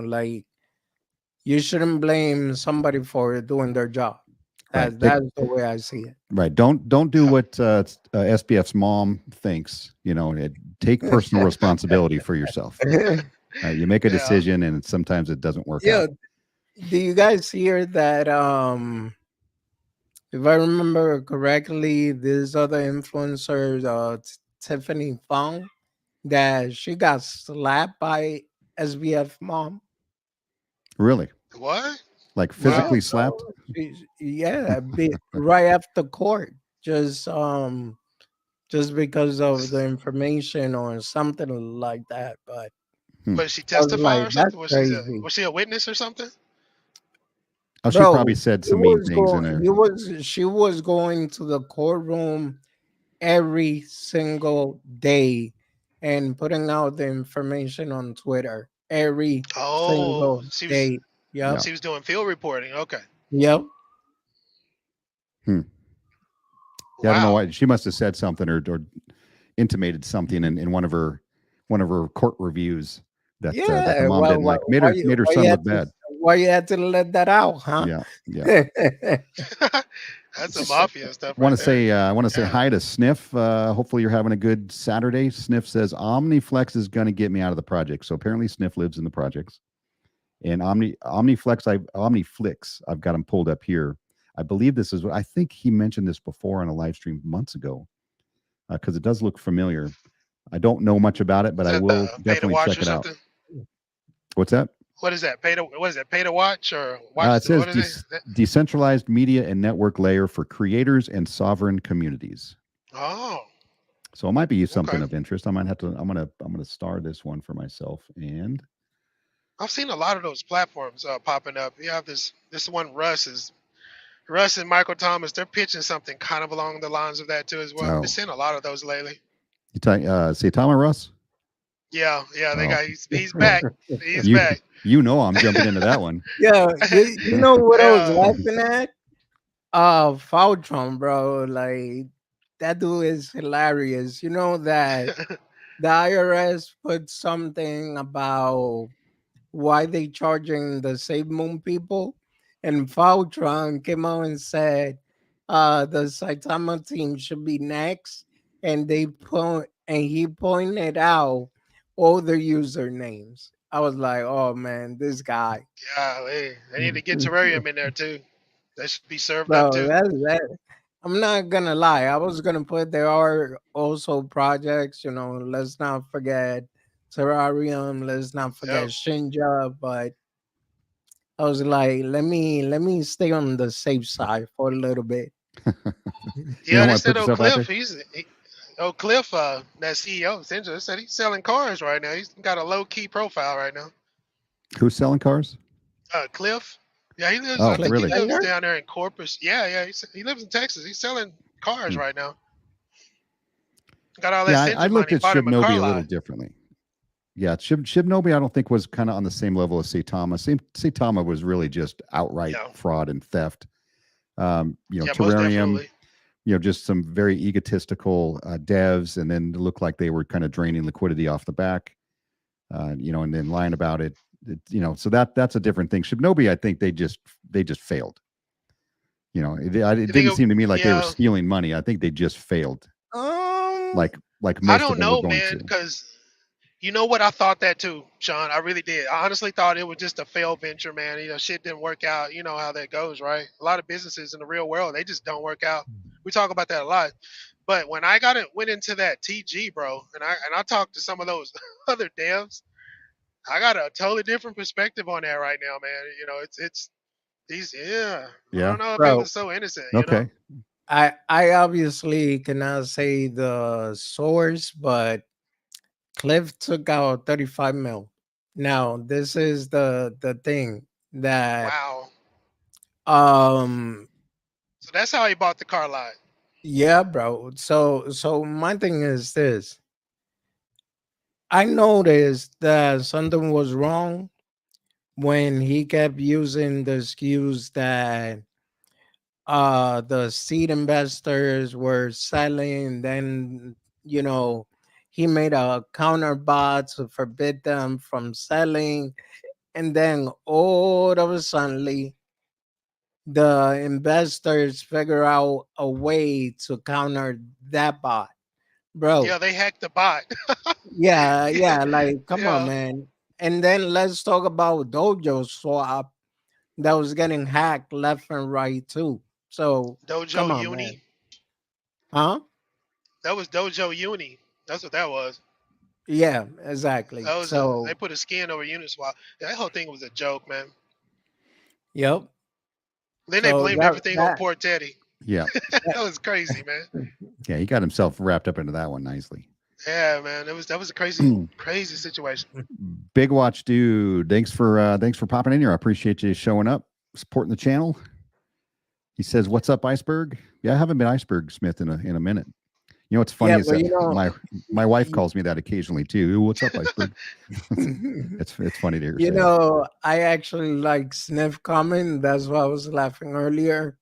Speaker 2: Like you shouldn't blame somebody for doing their job.
Speaker 1: right?
Speaker 2: That's the way I see it.
Speaker 1: Right. Don't do
Speaker 3: Yeah.
Speaker 1: what SBF's mom thinks. Take personal responsibility for yourself. You make a
Speaker 3: Yeah.
Speaker 1: decision, and sometimes it doesn't work
Speaker 2: Yeah.
Speaker 1: out.
Speaker 2: Do you guys hear that? If I remember correctly, this other influencer, Tiffany Fong, that she got slapped by SBF mom.
Speaker 1: Really,
Speaker 3: What?
Speaker 1: like
Speaker 2: Yeah,
Speaker 3: Wow.
Speaker 1: physically slapped.
Speaker 2: yeah, right after court, just because of the information or something like that. But
Speaker 1: Hmm.
Speaker 3: Was she
Speaker 2: I was
Speaker 3: testify
Speaker 2: like,
Speaker 3: or
Speaker 2: that's
Speaker 3: something?
Speaker 2: crazy,
Speaker 3: Was she a witness or something?
Speaker 1: Oh, she probably
Speaker 2: bro.
Speaker 1: said some mean things in there.
Speaker 2: She was going to the courtroom every single day and putting out the information on Twitter every
Speaker 3: Oh,
Speaker 2: single day. Yep,
Speaker 1: Yeah.
Speaker 3: she was doing field reporting. Okay.
Speaker 2: yep.
Speaker 1: Hmm. Yeah, I don't know
Speaker 3: Wow.
Speaker 1: why she must have said something or intimated something in one of her court reviews that the
Speaker 2: Yeah.
Speaker 1: mom didn't like. Made her son look bad.
Speaker 2: Why you had to let that out, huh?
Speaker 1: Yeah, yeah.
Speaker 3: That's some mafia stuff
Speaker 1: Want
Speaker 3: right
Speaker 1: to
Speaker 3: there.
Speaker 1: say
Speaker 3: Yeah.
Speaker 1: hi to Sniff. Hopefully you're having a good Saturday. Sniff says OmniFlex is going to get me out of the project. So apparently Sniff lives in the projects. And OmniFlix, I've got him pulled up here. I believe this is what I think he mentioned this before on a live stream months ago, because it does look familiar. I don't know much about it, but
Speaker 3: Is
Speaker 1: I
Speaker 3: that
Speaker 1: will
Speaker 3: pay to
Speaker 1: definitely
Speaker 3: watch
Speaker 1: check
Speaker 3: or
Speaker 1: it out.
Speaker 3: something?
Speaker 1: What's that?
Speaker 3: What is that? What is that? Pay to watch or watch?
Speaker 1: It says
Speaker 3: What is it?
Speaker 1: decentralized media and network layer for creators and sovereign communities.
Speaker 3: Oh,
Speaker 1: So it might be
Speaker 3: okay.
Speaker 1: something of interest. I might have to. I'm gonna star this one for myself. And
Speaker 3: I've seen a lot of those platforms popping up. You have this one. Russ and Michael Thomas. They're pitching something kind of along the lines of that too as well. I've been
Speaker 1: oh,
Speaker 3: seeing a lot of those lately.
Speaker 1: you say Tom or Russ?
Speaker 3: Yeah, yeah. They
Speaker 1: Oh,
Speaker 3: got he's back. He's
Speaker 1: you
Speaker 3: back.
Speaker 1: I'm jumping into that one.
Speaker 2: Yeah, you know what I was
Speaker 3: Yeah.
Speaker 2: laughing at? Faltron, bro. Like that dude is hilarious. You know that the IRS put something about why they charging the Save Moon people, and Faltron came out and said, the Saitama team should be next, and he pointed out all the usernames. I was like, oh man, this guy.
Speaker 3: Yeah, they need to get terrarium in there too. That should be served up
Speaker 2: Bro,
Speaker 3: too.
Speaker 2: that I'm not gonna lie. I was gonna put there are also projects, let's not forget Terrarium, let's not forget
Speaker 3: Yep.
Speaker 2: Shinja, but I was like, let me stay on the safe side for a little bit.
Speaker 1: You
Speaker 3: Yeah,
Speaker 1: don't
Speaker 3: they
Speaker 1: want to put
Speaker 3: said Oak
Speaker 1: yourself out
Speaker 3: Cliff.
Speaker 1: there.
Speaker 3: Oak Cliff, that CEO, Essentially said he's selling cars right now. He's got a low key profile right now.
Speaker 1: Who's selling cars?
Speaker 3: Cliff. Yeah, he lives. I
Speaker 1: Oh,
Speaker 2: Cliff
Speaker 3: think he
Speaker 1: really?
Speaker 3: lives
Speaker 2: Singer?
Speaker 3: down there in Corpus. Yeah, yeah. He lives in Texas. He's selling cars
Speaker 1: Hmm.
Speaker 3: right now. Got all that
Speaker 1: Yeah, I
Speaker 3: Senja
Speaker 1: looked
Speaker 3: money.
Speaker 1: at
Speaker 3: Bought him a car
Speaker 1: Shibnobi a little
Speaker 3: lot.
Speaker 1: differently. Yeah, Shibnobi, I don't think was kind of on the same level as Saitama. Saitama was really just outright
Speaker 3: Yeah,
Speaker 1: fraud and theft.
Speaker 3: yeah, most
Speaker 1: Terrarium,
Speaker 3: definitely.
Speaker 1: just some very egotistical devs, and then it looked like they were kind of draining liquidity off the back, and then lying about it. So that's a different thing. Shinobi, I think they just failed. It
Speaker 3: You think?
Speaker 1: didn't seem to me like they were
Speaker 3: Yeah,
Speaker 1: stealing money. I think they just failed,
Speaker 2: Um,
Speaker 1: like
Speaker 3: I
Speaker 1: most of
Speaker 3: don't
Speaker 1: them were
Speaker 3: know,
Speaker 1: going
Speaker 3: man,
Speaker 1: to.
Speaker 3: because you know what? I thought that too, Sean. I really did. I honestly thought it was just a failed venture, man. Shit didn't work out. You know how that goes, right? A lot of businesses in the real world, they just don't work out. We talk about that a lot. But when I went into that TG, bro, and I talked to some of those other devs, I got a totally different perspective on that right now, man. It's these, yeah. I
Speaker 1: Yeah.
Speaker 3: don't know if it
Speaker 2: bro,
Speaker 3: was so innocent.
Speaker 1: Okay.
Speaker 2: I obviously cannot say the source, but Cliff took out 35 mil. Now, this is the thing that
Speaker 3: Wow.
Speaker 2: um
Speaker 3: So that's how he bought the car lot.
Speaker 2: yeah, bro. So my thing is this. I noticed that something was wrong when he kept using the excuse that the seed investors were selling, then you know he made a counter bot to forbid them from selling, and then all of a sudden the investors figure out a way to counter that bot, bro.
Speaker 3: Yeah, they hacked the bot. Yeah,
Speaker 2: Yeah, like come on,
Speaker 3: yeah.
Speaker 2: man. And then let's talk about Dojo Swap that was getting hacked left and right too. So come
Speaker 3: Dojo
Speaker 2: on, man.
Speaker 3: Uni.
Speaker 2: Huh?
Speaker 3: That was Dojo Uni. That's what that was.
Speaker 2: Yeah, exactly.
Speaker 3: That was they
Speaker 2: So,
Speaker 3: put a skin over Uniswap. That whole thing was a joke, man.
Speaker 2: yep.
Speaker 3: Then they
Speaker 2: So
Speaker 3: blamed
Speaker 2: that
Speaker 3: everything on
Speaker 2: that,
Speaker 3: poor Teddy.
Speaker 1: Yeah.
Speaker 3: That
Speaker 2: that
Speaker 3: was crazy, man.
Speaker 1: Yeah. He got himself wrapped up into that one nicely.
Speaker 3: Yeah, man. That was a crazy situation.
Speaker 1: Big Watch dude, thanks for popping in here. I appreciate you showing up, supporting the channel. He says, "What's up, Iceberg?" Yeah, I haven't been Iceberg Smith in a minute. You know what's funny
Speaker 2: yeah,
Speaker 1: is
Speaker 2: but
Speaker 1: that my wife calls me that occasionally too. What's up, Iceberg? It's funny to hear her
Speaker 2: you
Speaker 1: say it.
Speaker 2: know, I actually like Sniff comment. That's why I was laughing earlier.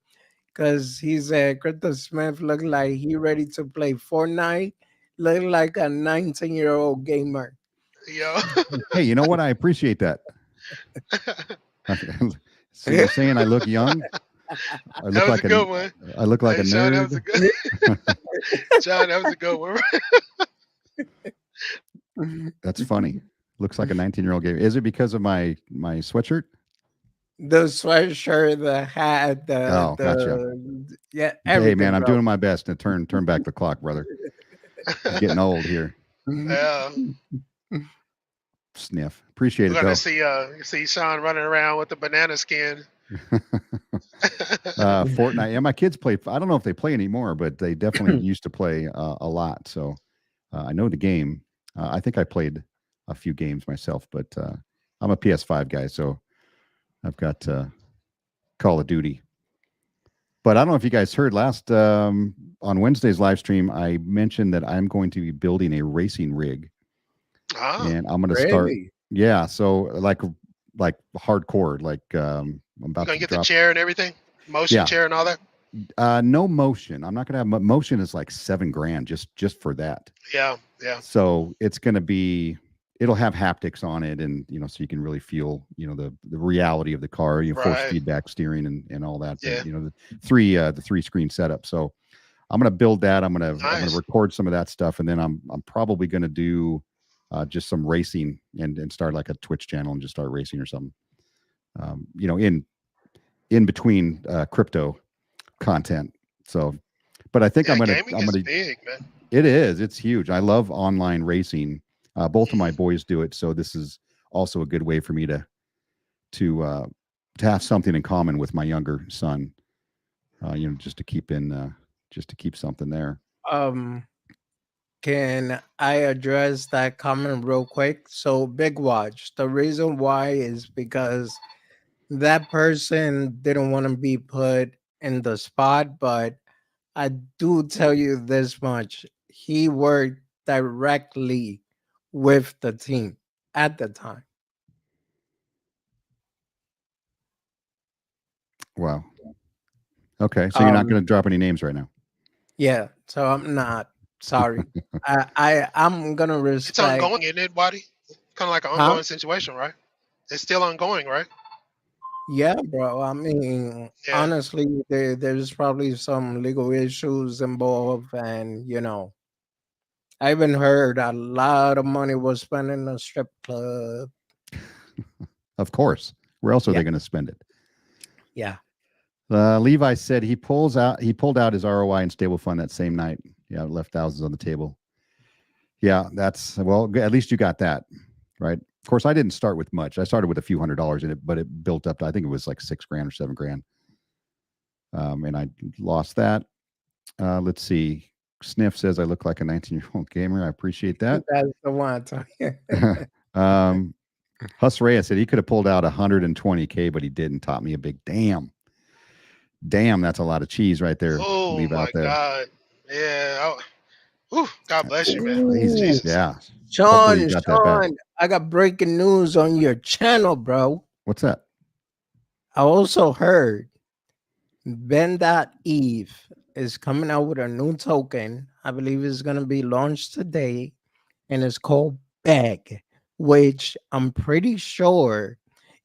Speaker 2: Because he's a Crypto Smith look like he ready to play Fortnite, look like a 19-year-old gamer.
Speaker 3: Yo.
Speaker 1: Hey, you know what? I appreciate that. So you're saying I look young? I
Speaker 3: That
Speaker 1: look
Speaker 3: was a
Speaker 1: like a
Speaker 3: good one.
Speaker 1: I look like a
Speaker 3: Hey, Sean, that was
Speaker 1: nerd.
Speaker 3: a good. Sean, that was a good one.
Speaker 1: That's funny. Looks like a 19-year-old gamer. Is it because of my sweatshirt?
Speaker 2: The sweatshirt, the hat,
Speaker 1: Oh, gotcha.
Speaker 2: yeah,
Speaker 1: Hey, man,
Speaker 2: everything,
Speaker 1: I'm
Speaker 2: bro.
Speaker 1: doing my best to turn back the clock, brother. I'm getting old here.
Speaker 3: Yeah.
Speaker 1: Sniff. Appreciate
Speaker 3: We're
Speaker 1: it
Speaker 3: gonna
Speaker 1: though.
Speaker 3: see Sean running around with the banana skin.
Speaker 1: Fortnite. Yeah, my kids play. I don't know if they play anymore, but they definitely used to play a lot. So I know the game. I think I played a few games myself, but I'm a PS5 guy, so I've got Call of Duty. But I don't know if you guys heard last on Wednesday's live stream, I mentioned that I'm going to be building a racing rig,
Speaker 3: Ah,
Speaker 1: and I'm going to start.
Speaker 2: Really?
Speaker 1: Yeah, so like hardcore, like I'm
Speaker 3: you
Speaker 1: about
Speaker 3: gonna
Speaker 1: to
Speaker 3: get the
Speaker 1: drop.
Speaker 3: chair and everything, motion
Speaker 1: Yeah,
Speaker 3: chair and all that.
Speaker 1: no motion. I'm not going to have motion is like $7,000 just for that.
Speaker 3: Yeah, yeah.
Speaker 1: So it's going to be. It'll have haptics on it, and so you can really feel the reality of the car, force
Speaker 3: Right.
Speaker 1: feedback steering and all that.
Speaker 3: Yeah.
Speaker 1: The three screen setup. So I'm going to build that. I'm gonna
Speaker 3: Nice.
Speaker 1: record some of that stuff, and then I'm probably going to do just some racing and start like a Twitch channel and just start racing or something. In between crypto content. So, but I think
Speaker 3: Yeah,
Speaker 1: I'm gonna
Speaker 3: gaming
Speaker 1: I'm
Speaker 3: is
Speaker 1: gonna.
Speaker 3: big, man.
Speaker 1: It is. It's huge. I love online racing. Both of my
Speaker 3: Mhm.
Speaker 1: boys do it, so this is also a good way for me to uh, to have something in common with my younger son. Just to keep something there.
Speaker 2: Um, can I address that comment real quick? So, Big Watch, the reason why is because that person didn't want to be put in the spot, but I do tell you this much. He worked directly with the team at the time.
Speaker 1: Wow. Okay, so you're not going
Speaker 2: Um,
Speaker 1: to drop any names right now.
Speaker 2: yeah, so I'm not sorry. I'm gonna
Speaker 3: It's
Speaker 2: respect,
Speaker 3: ongoing, isn't it, Waddy? Kind of like an
Speaker 2: huh?
Speaker 3: ongoing situation, right? It's still ongoing, right?
Speaker 2: Yeah, bro. I mean,
Speaker 3: Yeah.
Speaker 2: honestly, there's probably some legal issues involved, and I even heard a lot of money was spent in a strip club.
Speaker 1: Of course. Where else are
Speaker 2: Yeah,
Speaker 1: they going to spend it?
Speaker 2: yeah.
Speaker 1: Levi said he pulled out his ROI and stable fund that same night. Yeah, left thousands on the table. Yeah, that's well, at least you got that, right? Of course, I didn't start with much. I started with a few $100s in it, but it built up to, I think it was like $6,000 or $7,000. And I lost that. Let's see. Sniff says I look like a 19-year-old gamer. I appreciate that.
Speaker 2: That's the one.
Speaker 1: Hus Reyes said he could have pulled out 120K, but he didn't. Taught me a big damn. Damn, that's a lot of cheese right there.
Speaker 3: Oh
Speaker 1: Leave
Speaker 3: my
Speaker 1: out there.
Speaker 3: God. Yeah. God bless you, man.
Speaker 1: Crazy.
Speaker 2: Ooh.
Speaker 3: Jesus.
Speaker 1: Yeah. Hopefully you
Speaker 2: Sean,
Speaker 1: got that back.
Speaker 2: Sean, I got breaking news on your channel, bro.
Speaker 1: What's that?
Speaker 2: I also heard Ben.Eve is coming out with a new token. I believe it's going to be launched today, and it's called Beg, which I'm pretty sure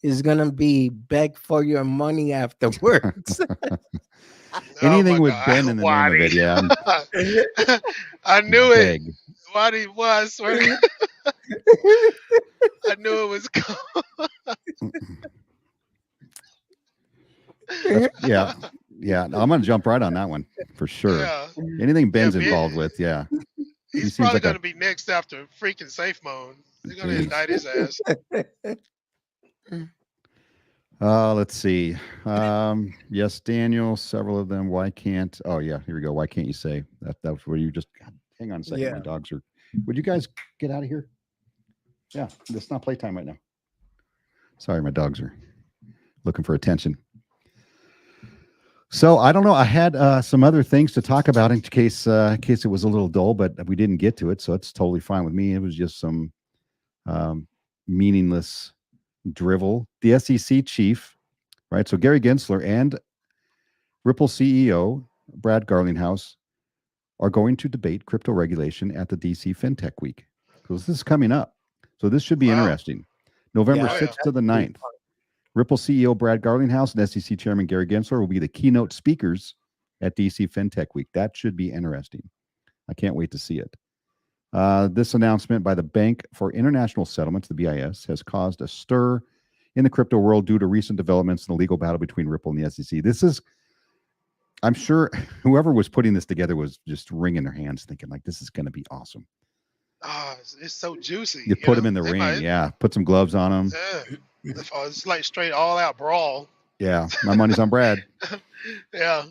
Speaker 2: is going to be beg for your money afterwards.
Speaker 3: Oh
Speaker 1: Anything
Speaker 3: my
Speaker 1: with
Speaker 3: God.
Speaker 1: Ben in the name of it, yeah.
Speaker 3: I knew it.
Speaker 1: Beg.
Speaker 3: Why? I swear to God, I knew it was coming.
Speaker 1: Yeah. Yeah. I'm going to jump right on that one for sure.
Speaker 3: Yeah.
Speaker 1: Anything Ben's
Speaker 3: Ben-
Speaker 1: involved with, yeah. He
Speaker 3: He's
Speaker 1: seems
Speaker 3: probably
Speaker 1: like
Speaker 3: going
Speaker 1: a
Speaker 3: to be next after freaking safe mode. They're going to
Speaker 1: Jeez.
Speaker 3: indict his ass.
Speaker 1: Let's see. Yes, Daniel, several of them. Why can't, oh yeah, here we go. Why can't you say that? That's where you just, God, hang on a second.
Speaker 2: Yeah.
Speaker 1: My dogs are, would you guys get out of here? Yeah, it's not playtime right now. Sorry, my dogs are looking for attention. So I don't know. I had some other things to talk about in case it was a little dull, but we didn't get to it, so it's totally fine with me. It was just some meaningless drivel. The SEC chief, right? So Gary Gensler and Ripple CEO Brad Garlinghouse are going to debate crypto regulation at the DC FinTech Week. So this is coming up. So this should be
Speaker 3: Wow.
Speaker 1: interesting. November
Speaker 2: Yeah.
Speaker 1: 6th to the 9th. Ripple CEO Brad Garlinghouse and SEC Chairman Gary Gensler will be the keynote speakers at DC FinTech Week. That should be interesting. I can't wait to see it. This announcement by the Bank for International Settlements, the BIS, has caused a stir in the crypto world due to recent developments in the legal battle between Ripple and the SEC. This is, I'm sure whoever was putting this together was just wringing their hands thinking like, this is going to be awesome.
Speaker 3: It's so juicy.
Speaker 1: You put
Speaker 3: know?
Speaker 1: them in the
Speaker 3: They
Speaker 1: ring.
Speaker 3: might-
Speaker 1: Yeah. Put some gloves on them.
Speaker 3: Yeah. It's like straight all out brawl.
Speaker 1: Yeah. My money's on Brad.
Speaker 3: Yeah.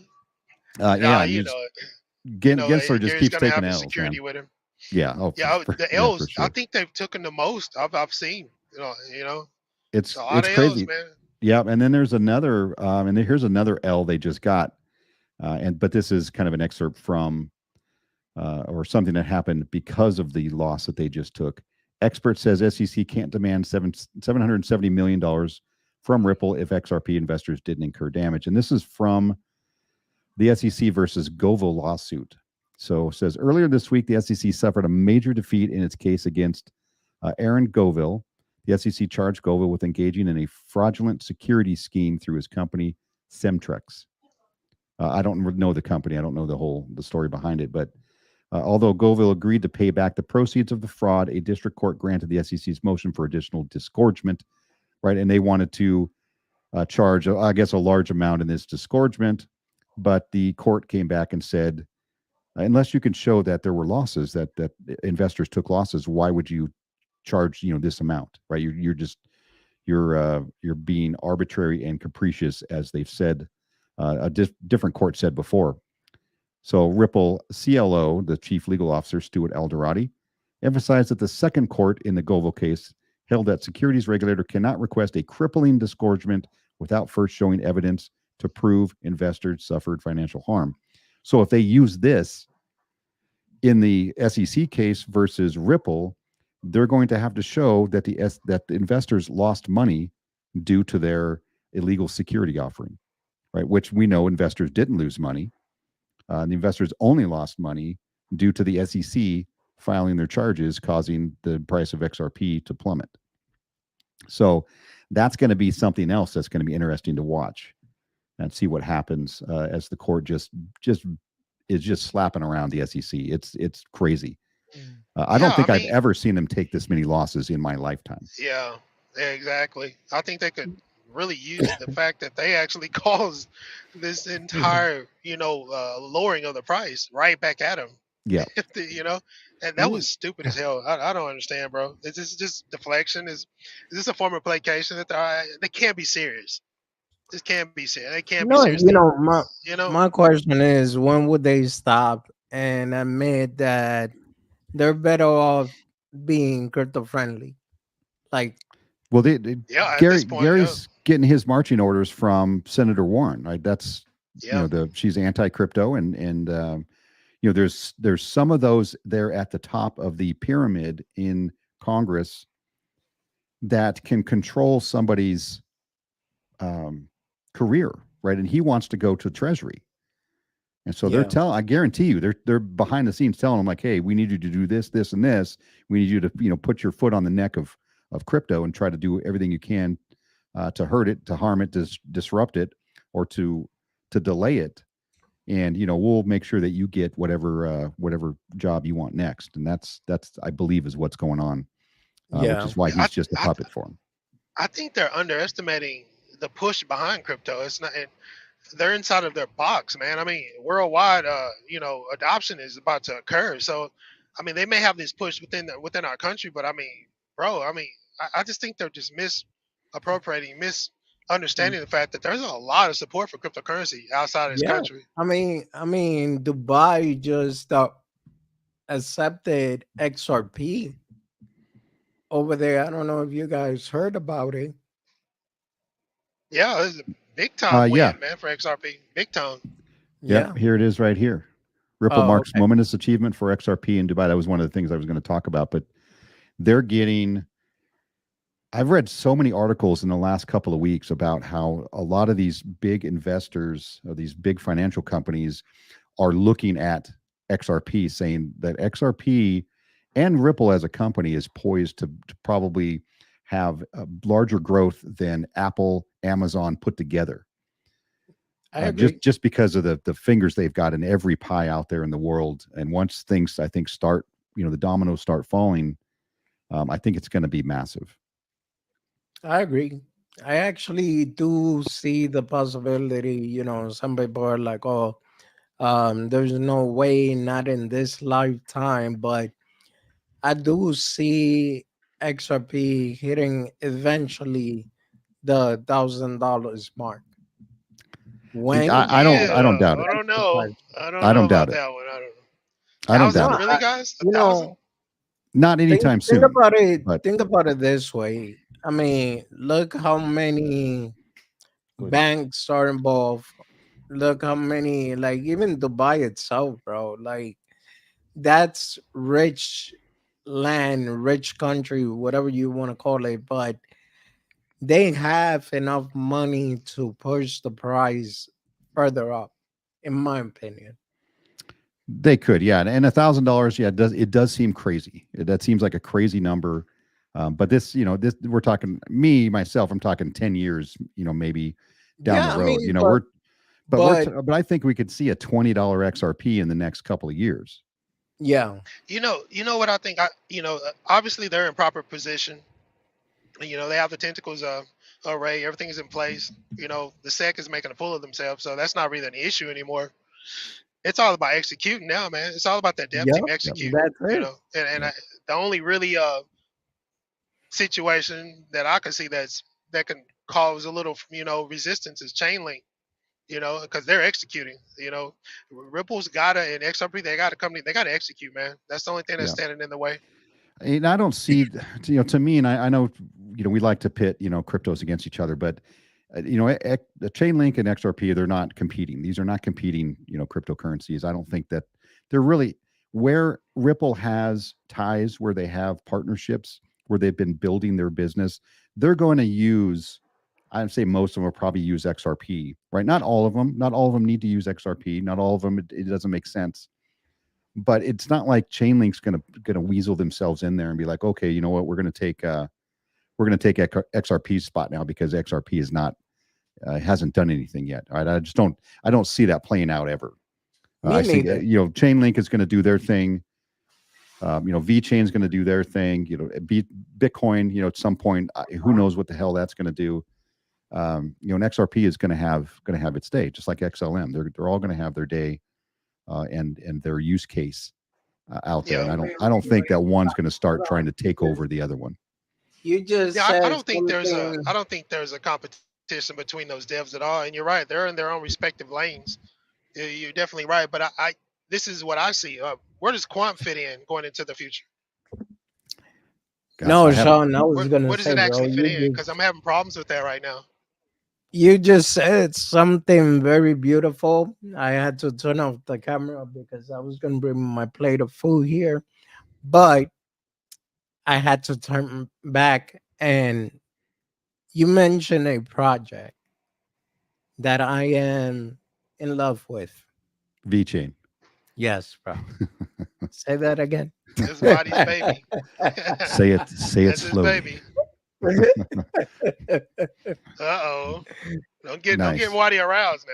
Speaker 1: Yeah.
Speaker 3: You
Speaker 1: you
Speaker 3: know
Speaker 1: just,
Speaker 3: it.
Speaker 1: Gensler just
Speaker 3: Gary's
Speaker 1: keeps
Speaker 3: gonna
Speaker 1: taking
Speaker 3: have his
Speaker 1: L's, man.
Speaker 3: security with him.
Speaker 1: Yeah. Oh,
Speaker 3: Yeah, the
Speaker 1: yeah,
Speaker 3: L's.
Speaker 1: for sure.
Speaker 3: I think they've taken the most I've seen.
Speaker 1: It's
Speaker 3: a lot of
Speaker 1: crazy.
Speaker 3: L's, man.
Speaker 1: Yeah, and then there's another, and here's another L they just got, but this is kind of an excerpt from or something that happened because of the loss that they just took. Expert says SEC can't demand $770 million from Ripple if XRP investors didn't incur damage, and this is from the SEC versus Govo lawsuit. So it says earlier this week, the SEC suffered a major defeat in its case against Aaron Goville. The SEC charged Goville with engaging in a fraudulent security scheme through his company, Semtrex. I don't know the company. I don't know the story behind it. But although Goville agreed to pay back the proceeds of the fraud, a district court granted the SEC's motion for additional disgorgement, right? And they wanted to charge, I guess, a large amount in this disgorgement. But the court came back and said, unless you can show that there were losses, that investors took losses, why would you charge this amount, right? You're being arbitrary and capricious, as they've said. A different court said before. So Ripple CLO, the chief legal officer, Stuart Alderati, emphasized that the second court in the Goville case held that securities regulator cannot request a crippling disgorgement without first showing evidence to prove investors suffered financial harm. So if they use this in the SEC case versus Ripple, they're going to have to show that the investors lost money due to their illegal security offering, right? Which we know investors didn't lose money. The investors only lost money due to the SEC filing their charges, causing the price of XRP to plummet. So that's going to be something else that's going to be interesting to watch and see what happens as the court just is just slapping around the SEC. It's crazy.
Speaker 2: Mm.
Speaker 1: I don't
Speaker 3: Yeah, I
Speaker 1: think I've
Speaker 3: mean,
Speaker 1: ever seen them take this many losses in my lifetime.
Speaker 3: yeah, yeah, exactly. I think they could really use the fact that they actually caused this entire, lowering of the price right back at them.
Speaker 1: Yeah.
Speaker 3: You know, and that
Speaker 2: Mm.
Speaker 3: was stupid as hell. I don't understand, bro. Is this just deflection? Is this a form of placation that they can't be serious? This can't be serious. They can't be
Speaker 2: No,
Speaker 3: serious.
Speaker 2: my
Speaker 3: You know,
Speaker 2: my question is, when would they stop and admit that they're better off being crypto friendly? Like,
Speaker 1: Well,
Speaker 3: yeah. At this point, yeah,
Speaker 1: Gary's getting his marching orders from Senator Warren. Right? That's
Speaker 3: yeah,
Speaker 1: she's anti crypto, and there's some of those there at the top of the pyramid in Congress that can control somebody's um, career, right? And he wants to go to Treasury. And so they're
Speaker 2: yeah,
Speaker 1: telling, I guarantee you, they're behind the scenes telling them like, hey, we need you to do this, this, and this. We need you to, put your foot on the neck of crypto and try to do everything you can to hurt it, to harm it, to disrupt it, or to delay it. And we'll make sure that you get whatever job you want next. And that's I believe is what's going on, which
Speaker 2: yeah,
Speaker 1: is why
Speaker 3: yeah.
Speaker 1: he's just a
Speaker 3: I
Speaker 1: puppet for him.
Speaker 3: I think they're underestimating the push behind crypto. It's not. They're inside of their box, man. I mean, worldwide, adoption is about to occur. So, I mean, they may have this push within our country, but I mean, bro, I mean, I just think they're just misappropriating,
Speaker 2: mm,
Speaker 3: misunderstanding the fact that there's a lot of support for cryptocurrency outside of this
Speaker 2: yeah.
Speaker 3: country.
Speaker 2: I mean, Dubai just accepted XRP over there. I don't know if you guys heard about it.
Speaker 3: Yeah, it's a big time
Speaker 1: Yeah,
Speaker 3: win, man, for XRP. Big time.
Speaker 1: yep.
Speaker 2: Yeah.
Speaker 1: Here it is, right here. Ripple
Speaker 2: Oh,
Speaker 1: marks
Speaker 2: okay.
Speaker 1: momentous achievement for XRP in Dubai. That was one of the things I was going to talk about, but they're getting. I've read so many articles in the last couple of weeks about how a lot of these big investors, or these big financial companies, are looking at XRP, saying that XRP and Ripple as a company is poised to probably have a larger growth than Apple, Amazon put together.
Speaker 2: I
Speaker 1: Just
Speaker 2: agree.
Speaker 1: just because of the fingers they've got in every pie out there in the world, and once things I think start, the dominoes start falling, I think it's going to be massive.
Speaker 2: I agree. I actually do see the possibility, some people are like, oh, there's no way, not in this lifetime, but I do see XRP hitting eventually the $1,000 mark. When
Speaker 1: I don't
Speaker 3: Yeah,
Speaker 1: doubt it.
Speaker 3: I don't
Speaker 2: that's the
Speaker 3: know.
Speaker 2: price.
Speaker 3: I don't
Speaker 1: I
Speaker 3: know
Speaker 1: don't doubt
Speaker 3: about
Speaker 1: it.
Speaker 3: that one. I don't know.
Speaker 1: I don't
Speaker 2: No,
Speaker 1: doubt
Speaker 3: Thousand,
Speaker 1: it.
Speaker 3: really, guys? A
Speaker 2: you
Speaker 3: thousand?
Speaker 2: know,
Speaker 1: Not
Speaker 2: think
Speaker 1: anytime
Speaker 2: think
Speaker 1: soon,
Speaker 2: about it.
Speaker 1: but
Speaker 2: Think about it this way. I mean, look how many
Speaker 1: good.
Speaker 2: banks are involved. Look how many, like even Dubai itself, bro. Like that's rich land, rich country, whatever you want to call it, but they have enough money to push the price further up, in my opinion.
Speaker 1: They could, yeah, and $1,000, yeah, it does seem crazy. That seems like a crazy number. But this we're talking me myself. I'm talking 10 years, maybe down the
Speaker 2: Yeah, I
Speaker 1: road.
Speaker 2: mean,
Speaker 1: But
Speaker 2: but
Speaker 1: but I think we could see a $20 XRP in the next couple of years.
Speaker 2: yeah,
Speaker 3: You know what I think? Obviously they're in proper position. They have the tentacles array. Everything is in place. The SEC is making a fool of themselves, so that's not really an issue anymore. It's all about executing now, man. It's all about that dev
Speaker 2: yeah,
Speaker 3: team
Speaker 1: Yep,
Speaker 3: executing.
Speaker 2: that's it.
Speaker 3: And
Speaker 1: yep.
Speaker 3: the only really situation that I can see that can cause a little resistance is Chainlink. Because they're executing. Ripple's gotta and XRP they got to come. They got to execute, man. That's the only thing that's
Speaker 1: Yeah.
Speaker 3: standing in the way.
Speaker 1: And I don't see, to me, and I know, we like to pit, cryptos against each other, but, the Chainlink and XRP, they're not competing. These are not competing, cryptocurrencies. I don't think that they're really where Ripple has ties, where they have partnerships, where they've been building their business. They're going to use, I'd say most of them will probably use XRP, right? Not all of them. Not all of them need to use XRP. Not all of them. It doesn't make sense, but it's not like Chainlink's gonna weasel themselves in there and be like, okay, you know what, we're gonna take we're going to take XRP's spot now because XRP is not hasn't done anything yet. All right, I don't see that playing out ever.
Speaker 2: Me
Speaker 1: I think
Speaker 2: neither.
Speaker 1: Chainlink is going to do their thing. VeChain is going to do their thing. Bitcoin. At some point, who knows what the hell that's going to do. And XRP is going to have its day, just like XLM. They're all going to have their day, and their use case out there.
Speaker 3: Yeah,
Speaker 1: And I don't think that one's going to start trying to take over the other one.
Speaker 2: You just
Speaker 3: yeah. I
Speaker 2: said
Speaker 3: don't think there's a
Speaker 2: something.
Speaker 3: I don't think there's a competition between those devs at all. And you're right, they're in their own respective lanes. You're definitely right. But I this is what I see. Where does Quant fit in going into the future?
Speaker 1: Gosh,
Speaker 2: No,
Speaker 1: I haven't.
Speaker 2: Sean, I was gonna
Speaker 3: Where does
Speaker 2: say,
Speaker 3: it
Speaker 2: bro,
Speaker 3: actually fit in? Because I'm having problems with that right now.
Speaker 2: you just said something very beautiful. I had to turn off the camera because I was gonna bring my plate of food here, but I had to turn back. And you mentioned a project that I am in love with.
Speaker 1: VeChain.
Speaker 2: Yes, bro. Say that again.
Speaker 3: It's Body's baby.
Speaker 1: Say it
Speaker 3: That's his
Speaker 1: slowly.
Speaker 3: baby. Uh-oh. Don't get
Speaker 1: Nice.
Speaker 3: Waddy aroused now.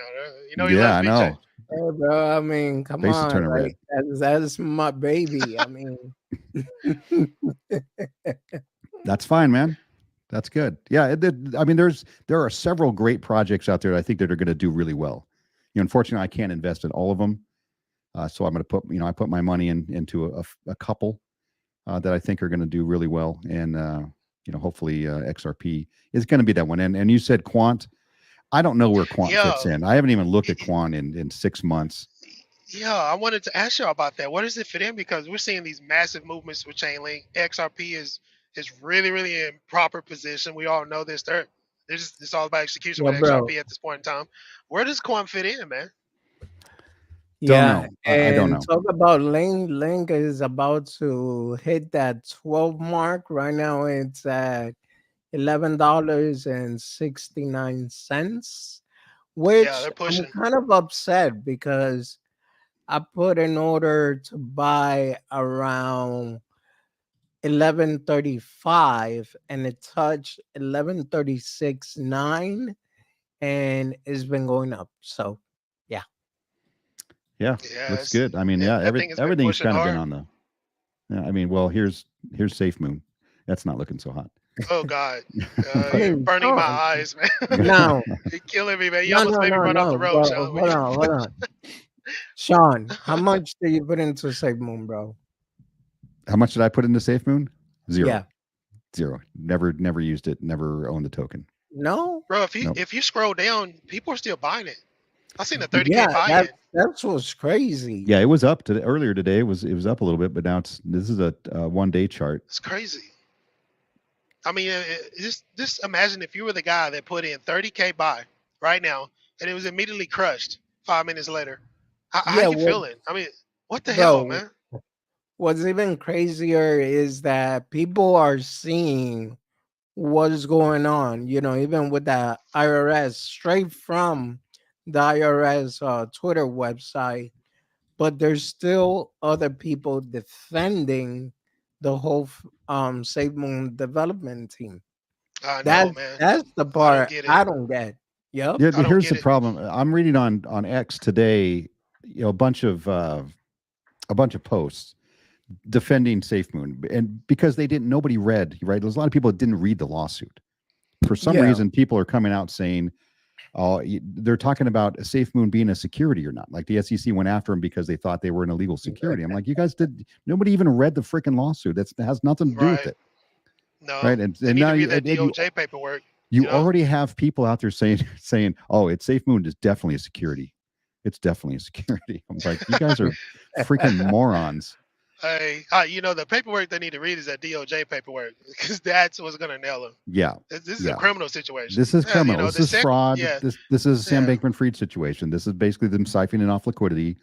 Speaker 3: You know he
Speaker 1: Yeah,
Speaker 3: loves
Speaker 1: I
Speaker 3: VJ.
Speaker 1: know.
Speaker 2: Hey, bro, I mean, come
Speaker 1: Face is
Speaker 2: on,
Speaker 1: turning red.
Speaker 2: like that's my baby. I mean,
Speaker 1: That's fine, man. That's good. Yeah, I mean, there are several great projects out there that I think that are going to do really well. Unfortunately, I can't invest in all of them, so I'm going to put I put my money into a couple that I think are going to do really well, and hopefully XRP is going to be that one. And you said Quant. I don't know where Quant fits
Speaker 3: Yeah.
Speaker 1: in. I haven't even looked at Quant in 6 months.
Speaker 3: Yeah, I wanted to ask you about that. Where does it fit in? Because we're seeing these massive movements with Chainlink. XRP is really, really in proper position. We all know this. It's all about execution
Speaker 2: yeah,
Speaker 3: with
Speaker 2: bro.
Speaker 3: XRP at this point in time. Where does Quant fit in, man?
Speaker 1: Don't
Speaker 2: Yeah,
Speaker 1: know. I don't
Speaker 2: and
Speaker 1: know.
Speaker 2: talk about Link. Link is about to hit that 12 mark. Right now, it's at $11.69,
Speaker 3: Yeah,
Speaker 2: which
Speaker 3: they're
Speaker 2: I'm
Speaker 3: pushing.
Speaker 2: kind of upset because I put in order to buy around 11.35 and it touched 11.36.9 and it's been going up. So yeah.
Speaker 1: Yeah,
Speaker 3: Yeah,
Speaker 1: looks good. I mean,
Speaker 3: yeah,
Speaker 1: yeah,
Speaker 3: that thing has been
Speaker 1: everything's
Speaker 3: pushing
Speaker 1: kind of been
Speaker 3: hard.
Speaker 1: on the. Yeah, I mean, well, here's Safe Moon. That's not looking so hot.
Speaker 3: Oh God, you're
Speaker 2: Hey,
Speaker 3: burning my
Speaker 2: Sean.
Speaker 3: eyes, man.
Speaker 2: Now,
Speaker 3: You're killing me, man. You
Speaker 2: no,
Speaker 3: almost
Speaker 2: no,
Speaker 3: made me
Speaker 2: no,
Speaker 3: run off the
Speaker 2: no,
Speaker 3: road,
Speaker 2: bro.
Speaker 3: Sean. When
Speaker 2: Hold
Speaker 3: you
Speaker 2: on, hold on. Sean, how much do you put into Save Moon, bro?
Speaker 1: How much did I put into Safe Moon?
Speaker 2: Yeah.
Speaker 1: Zero. Zero. Never used it. Never owned the token.
Speaker 2: No?
Speaker 3: bro,
Speaker 1: Nope.
Speaker 3: if you scroll down, people are still buying it. I seen a 30K
Speaker 2: Yeah,
Speaker 3: buy-in.
Speaker 2: that's what's crazy.
Speaker 1: Yeah, it was up to earlier today. It was up a little bit, but now this is a 1 day chart.
Speaker 3: It's crazy. I mean, just imagine if you were the guy that put in 30K buy right now, and it was immediately crushed 5 minutes later. How
Speaker 2: Yeah,
Speaker 3: you
Speaker 2: what,
Speaker 3: feeling? I mean, what the hell,
Speaker 2: bro,
Speaker 3: man?
Speaker 2: what's even crazier is that people are seeing what is going on, even with the IRS, straight from the IRS Twitter website, but there's still other people defending the whole Save Moon development team.
Speaker 3: I know,
Speaker 2: That's
Speaker 3: man.
Speaker 2: that's the
Speaker 3: I don't
Speaker 2: part
Speaker 3: get it.
Speaker 2: I don't get. Yep.
Speaker 1: Yeah,
Speaker 3: I don't
Speaker 1: here's
Speaker 3: get
Speaker 1: the
Speaker 3: it.
Speaker 1: problem. I'm reading on X today, a bunch of posts defending Safe Moon, and because nobody read, right? There's a lot of people that didn't read the lawsuit. For some
Speaker 2: Yeah.
Speaker 1: reason, people are coming out saying, "Oh, they're talking about a Safe Moon being a security or not." Like the SEC went after them because they thought they were an illegal security. I'm like, you guys did. Nobody even read the freaking lawsuit. That has nothing to do with
Speaker 3: Right?
Speaker 1: it,
Speaker 3: No,
Speaker 1: right? And
Speaker 3: they
Speaker 1: and
Speaker 3: need
Speaker 1: now
Speaker 3: to read
Speaker 1: you,
Speaker 3: that
Speaker 1: and you
Speaker 3: DOJ paperwork. You
Speaker 1: you
Speaker 3: know,
Speaker 1: already have people out there saying, "Oh, it's Safe Moon is definitely a security. It's definitely a security." I'm like, you guys are freaking morons.
Speaker 3: hey, the paperwork they need to read is that DOJ paperwork because that's what's gonna nail them.
Speaker 1: Yeah,
Speaker 3: This is a
Speaker 1: yeah.
Speaker 3: criminal situation.
Speaker 1: This is criminal. This
Speaker 3: The
Speaker 1: is
Speaker 3: sec,
Speaker 1: fraud.
Speaker 3: yeah,
Speaker 1: This is a Sam
Speaker 3: yeah,
Speaker 1: Bankman-Fried situation. This is basically them siphoning off liquidity,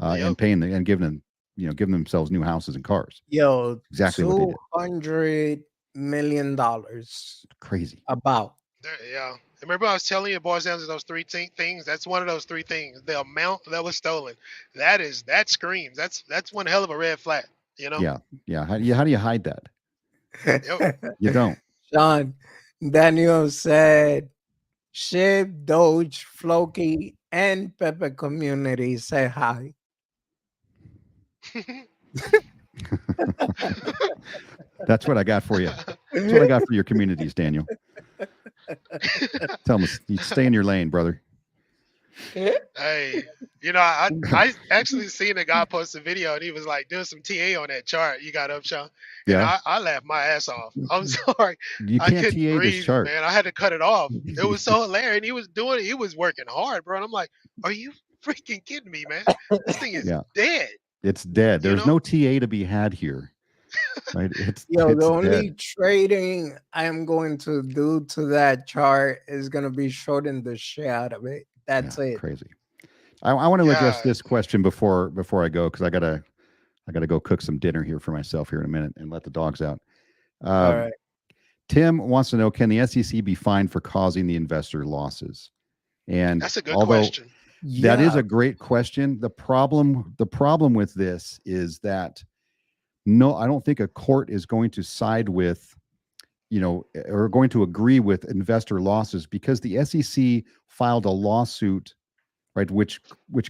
Speaker 3: yep.
Speaker 1: and paying and giving themselves new houses and cars.
Speaker 2: Yo,
Speaker 1: Exactly what they did.
Speaker 2: $200 million
Speaker 1: Crazy.
Speaker 2: about.
Speaker 3: Yeah. Remember, I was telling you, it boils down to those things. That's one of those three things. The amount that was stolen. That screams. That's one hell of a red flag. You know.
Speaker 1: Yeah, yeah. How do you hide that?
Speaker 3: Yep.
Speaker 1: You don't.
Speaker 2: Sean, Daniel said, Ship, Doge, Floki, and Pepe community say hi.
Speaker 1: That's what I got for you. That's what I got for your communities, Daniel. Tell them you stay in your lane, brother.
Speaker 3: Hey, I actually seen a guy post a video and he was like doing some TA on that chart you got up, Sean, and
Speaker 1: Yeah,
Speaker 3: I laughed my ass off. I'm sorry,
Speaker 1: you
Speaker 3: I
Speaker 1: can't
Speaker 3: couldn't
Speaker 1: TA this
Speaker 3: breathe,
Speaker 1: chart.
Speaker 3: man. I had to cut it off. It was so hilarious. And he was working hard, bro. And I'm like, are you freaking kidding me, man? This thing is
Speaker 1: Yeah,
Speaker 3: dead.
Speaker 1: it's dead.
Speaker 3: You
Speaker 1: There's
Speaker 3: know?
Speaker 1: no TA to be had here, right? It's
Speaker 2: Yo, the
Speaker 1: it's
Speaker 2: only
Speaker 1: dead.
Speaker 2: trading I am going to do to that chart is going to be shorting the shit out of it.
Speaker 1: Yeah,
Speaker 2: That's it.
Speaker 1: crazy. I want to address
Speaker 3: God.
Speaker 1: this question before I go because I gotta go cook some dinner here for myself here in a minute and let the dogs out.
Speaker 2: All
Speaker 1: Um,
Speaker 2: right.
Speaker 1: Tim wants to know: can the SEC be fined for causing the investor losses? And
Speaker 3: That's a good
Speaker 1: although
Speaker 3: question.
Speaker 1: that is
Speaker 2: Yeah.
Speaker 1: a great question, the problem with this is that no, I don't think a court is going to side with or going to agree with investor losses because the SEC filed a lawsuit, right, which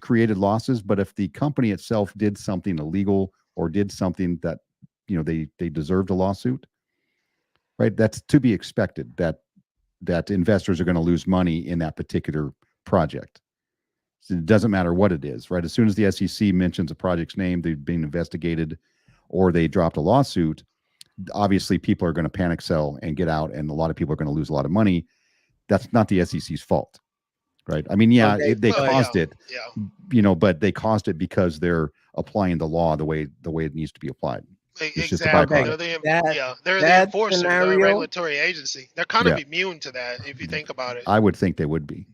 Speaker 1: created losses. But if the company itself did something illegal or did something that they deserved a lawsuit, right, that's to be expected that investors are going to lose money in that particular project. So it doesn't matter what it is, right? As soon as the SEC mentions a project's name, they've been investigated, or they dropped a lawsuit. Obviously, people are going to panic sell and get out, and a lot of people are going to lose a lot of money. That's not the SEC's fault, right? I mean, yeah,
Speaker 2: Okay.
Speaker 1: they
Speaker 3: Well, yeah,
Speaker 1: caused it,
Speaker 3: yeah.
Speaker 1: but they caused it because they're applying the law the way it needs to be applied. It's just a
Speaker 3: Exactly.
Speaker 2: Okay.
Speaker 1: byproduct.
Speaker 2: That
Speaker 3: They're the
Speaker 2: that
Speaker 3: enforcer, the
Speaker 2: scenario,
Speaker 3: regulatory agency. They're kind of
Speaker 1: Yeah,
Speaker 3: immune to that if you think about it.
Speaker 1: I would think they would be.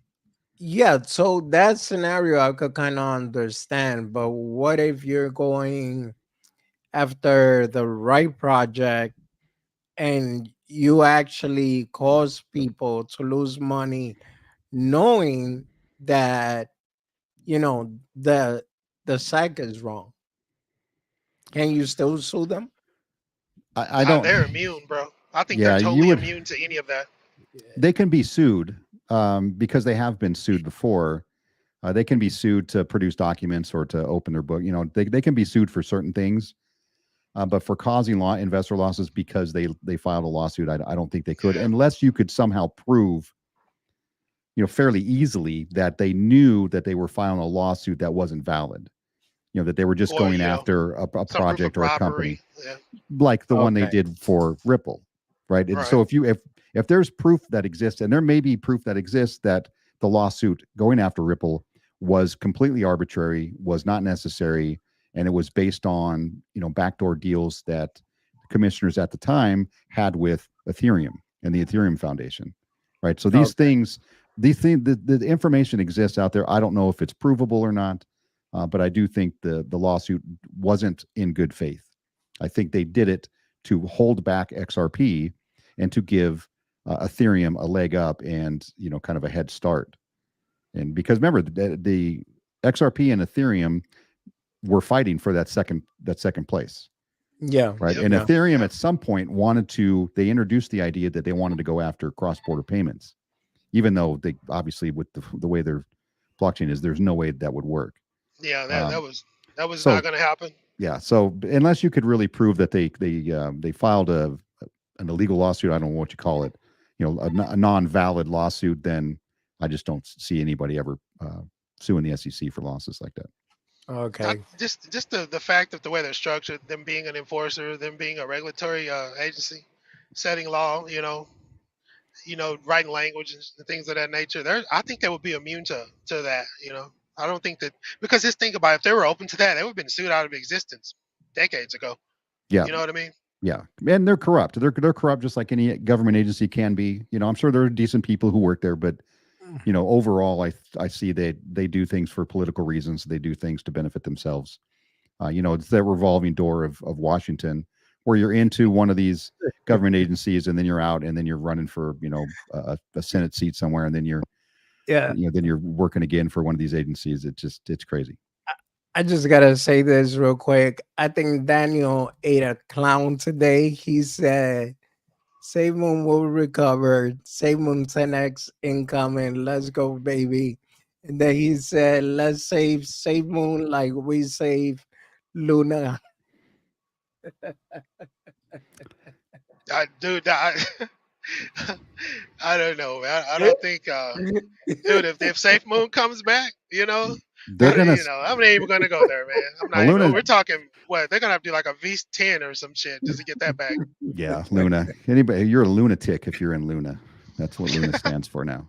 Speaker 2: yeah. So that scenario I could kind of understand. But what if you're going after the right project and you actually cause people to lose money knowing that you know the the psych is wrong? Can you still sue them?
Speaker 1: I don't.
Speaker 3: They're immune, bro. I think they're
Speaker 1: Yeah, you
Speaker 3: totally
Speaker 1: would.
Speaker 3: immune to any of that.
Speaker 1: They can be sued because they have been sued before. They can be sued to produce documents or to open their book. They can be sued for certain things, but for causing investor losses because they filed a lawsuit, I don't think they could,
Speaker 3: Yeah.
Speaker 1: unless you could somehow prove, fairly easily that they knew that they were filing a lawsuit that wasn't valid. That they were just
Speaker 3: Or,
Speaker 1: going after a
Speaker 3: some proof of
Speaker 1: project or a company,
Speaker 3: robbery. Yeah.
Speaker 1: like the one they
Speaker 2: Okay.
Speaker 1: did for Ripple, right? And
Speaker 3: Right.
Speaker 1: so if there's proof that exists, and there may be proof that exists that the lawsuit going after Ripple was completely arbitrary, was not necessary, and it was based on backdoor deals that commissioners at the time had with Ethereum and the Ethereum Foundation, right? So
Speaker 2: Okay.
Speaker 1: these things, the information exists out there. I don't know if it's provable or not, but I do think the lawsuit wasn't in good faith. I think they did it to hold back XRP and to give Ethereum a leg up and kind of a head start. And because remember the XRP and Ethereum were fighting for that second place,
Speaker 2: Yeah.
Speaker 1: right?
Speaker 3: Yep.
Speaker 1: And
Speaker 2: Yeah.
Speaker 1: Ethereum
Speaker 3: Yep.
Speaker 1: at some point they introduced the idea that they wanted to go after cross-border payments, even though they obviously with the way their blockchain is, there's no way that would work.
Speaker 3: Yeah.
Speaker 1: Um,
Speaker 3: That was not
Speaker 1: so
Speaker 3: going to happen.
Speaker 1: yeah, so unless you could really prove that they filed an illegal lawsuit, I don't know what you call it, a non-valid lawsuit, then I just don't see anybody ever suing the SEC for losses like that.
Speaker 2: Okay.
Speaker 3: Just the fact of the way they're structured, them being an enforcer, them being a regulatory agency, setting law, writing language and things of that nature. I think they would be immune to that. I don't think that because just think about it, if they were open to that, they would have been sued out of existence decades ago.
Speaker 1: Yeah,
Speaker 3: You know what I mean?
Speaker 1: yeah, and they're corrupt. They're corrupt just like any government agency can be. I'm sure there are decent people who work there, but overall, I see they do things for political reasons. They do things to benefit themselves. It's that revolving door of Washington, where you're into one of these government agencies, and then you're out, and then you're running for a Senate seat somewhere, and then
Speaker 2: Yeah.
Speaker 1: then you're working again for one of these agencies. It's crazy.
Speaker 2: I just gotta say this real quick. I think Daniel ate a clown today. He said Save Moon will recover. Save Moon 10x incoming. Let's go, baby. And then he said, let's save Moon like we save Luna.
Speaker 3: Dude, I don't know, man. I don't think, dude, if Safe Moon comes back,
Speaker 1: They're gonna
Speaker 3: I'm not even gonna go there, man. I'm not
Speaker 1: well,
Speaker 3: even.
Speaker 1: Luna.
Speaker 3: We're talking what they're gonna have to do like a V10 or some shit just to get that back.
Speaker 1: Yeah, Luna. Anybody, you're a lunatic if you're in Luna. That's what Luna stands for now.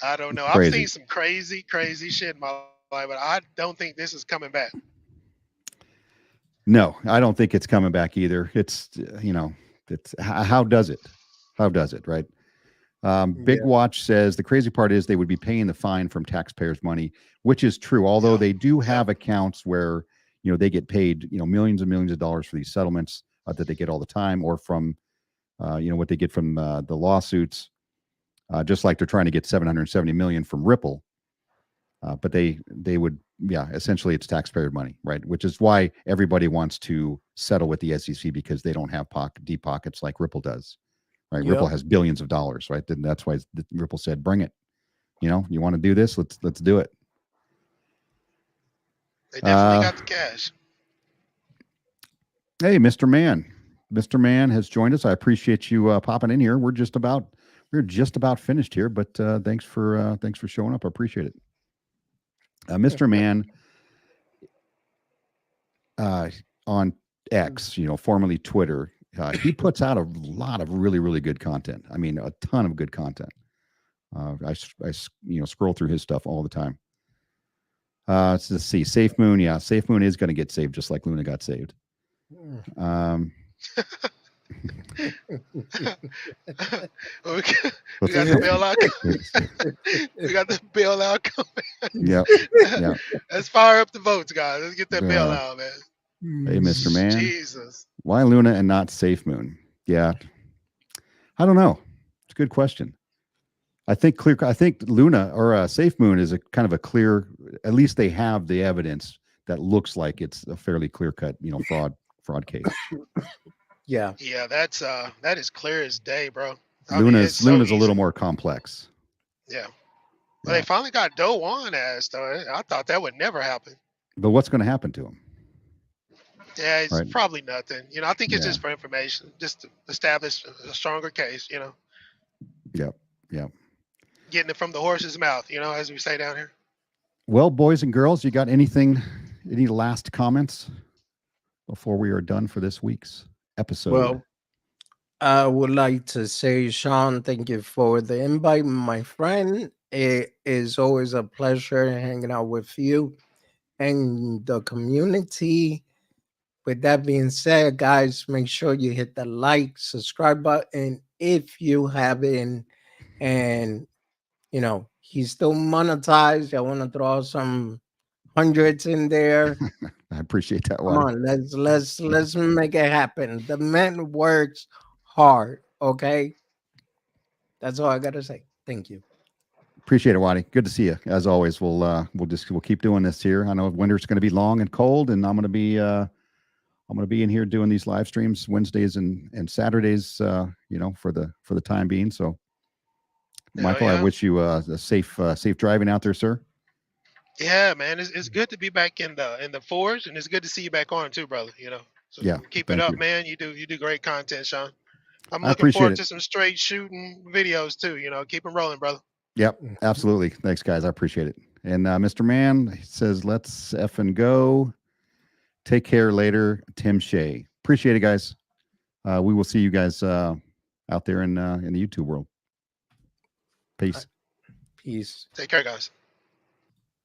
Speaker 3: I don't know.
Speaker 1: It's
Speaker 3: I've
Speaker 1: crazy.
Speaker 3: seen some crazy shit in my life, but I don't think this is coming back.
Speaker 1: No, I don't think it's coming back either. It's it's how does it? How does it? Right. Big
Speaker 2: Yeah.
Speaker 1: Watch says the crazy part is they would be paying the fine from taxpayers' money, which is true. Although
Speaker 3: Yeah.
Speaker 1: they do
Speaker 3: Yeah.
Speaker 1: have accounts where they get paid millions and millions of dollars for these settlements that they get all the time, or from what they get from the lawsuits. Just like they're trying to get 770 million from Ripple, but they would essentially it's taxpayer money, right? Which is why everybody wants to settle with the SEC because they don't have deep pockets like Ripple does. Right, Ripple
Speaker 2: Yep.
Speaker 1: has billions of dollars, right? Then that's why Ripple said, "Bring it." You want to do this? Let's do it.
Speaker 3: They definitely got the cash.
Speaker 1: Hey, Mr. Man, Mr. Man has joined us. I appreciate you popping in here. We're just about finished here, but thanks for showing up. I appreciate it. Mr. Man, on X, formerly Twitter, he puts out a lot of really, really good content. I mean, a ton of good content. I scroll through his stuff all the time. Let's see. Safe Moon. Yeah, Safe Moon is going to get saved just like Luna got saved.
Speaker 3: we
Speaker 1: What's
Speaker 3: got
Speaker 1: that?
Speaker 3: the bailout. We got the bailout coming.
Speaker 1: Yeah. Yeah.
Speaker 3: Let's fire up the votes, guys. Let's get that
Speaker 1: Yeah.
Speaker 3: bailout, man.
Speaker 1: Hey, Mr. Man.
Speaker 3: Jesus.
Speaker 1: Why Luna and not Safe Moon? Yeah. I don't know. It's a good question. I think Luna or Safe Moon is a kind of a clear. At least they have the evidence that looks like it's a fairly clear cut, fraud case.
Speaker 2: Yeah.
Speaker 3: Yeah, that is clear as day, bro.
Speaker 1: Luna's a little more complex.
Speaker 3: Yeah. Well, they finally got Doe on ass though. I thought that would never happen.
Speaker 1: But what's going to happen to him?
Speaker 3: Yeah, it's
Speaker 1: Right.
Speaker 3: probably nothing. I think it's
Speaker 1: Yeah.
Speaker 3: just for information, just to establish a stronger case.
Speaker 1: Yep. Yep.
Speaker 3: Getting it from the horse's mouth. As we say down here.
Speaker 1: Well, boys and girls, you got any last comments before we are done for this week's episode?
Speaker 2: Well, I would like to say, Sean, thank you for the invite, my friend. It is always a pleasure hanging out with you and the community. With that being said, guys, make sure you hit the like, subscribe button if you haven't. And, he's still monetized. I want to throw some hundreds in there.
Speaker 1: I appreciate that
Speaker 2: Come
Speaker 1: one.
Speaker 2: on, let's make it happen. The man works hard. Okay, that's all I gotta say. Thank you.
Speaker 1: Appreciate it, Waddy. Good to see you. As always, we'll keep doing this here. I know winter's going to be long and cold, and I'm going to be in here doing these live streams Wednesdays and Saturdays. For the time being. So, Michael,
Speaker 3: yeah.
Speaker 1: I wish you a safe driving out there, sir.
Speaker 3: Yeah, man, it's good to be back in the forge, and it's good to see you back on too, brother. So
Speaker 1: Yeah,
Speaker 3: keep it
Speaker 1: thank
Speaker 3: up,
Speaker 1: you.
Speaker 3: man. You do great content, Sean. I'm
Speaker 1: I
Speaker 3: looking
Speaker 1: appreciate
Speaker 3: forward
Speaker 1: it.
Speaker 3: to some straight shooting videos too. Keep them rolling, brother.
Speaker 1: Yep, absolutely. Thanks, guys. I appreciate it. And Mr. Man says, "Let's effing go. Take care later, Tim Shea." Appreciate it, guys. We will see you guys out there in the YouTube world. Peace.
Speaker 2: Peace.
Speaker 3: Take care, guys.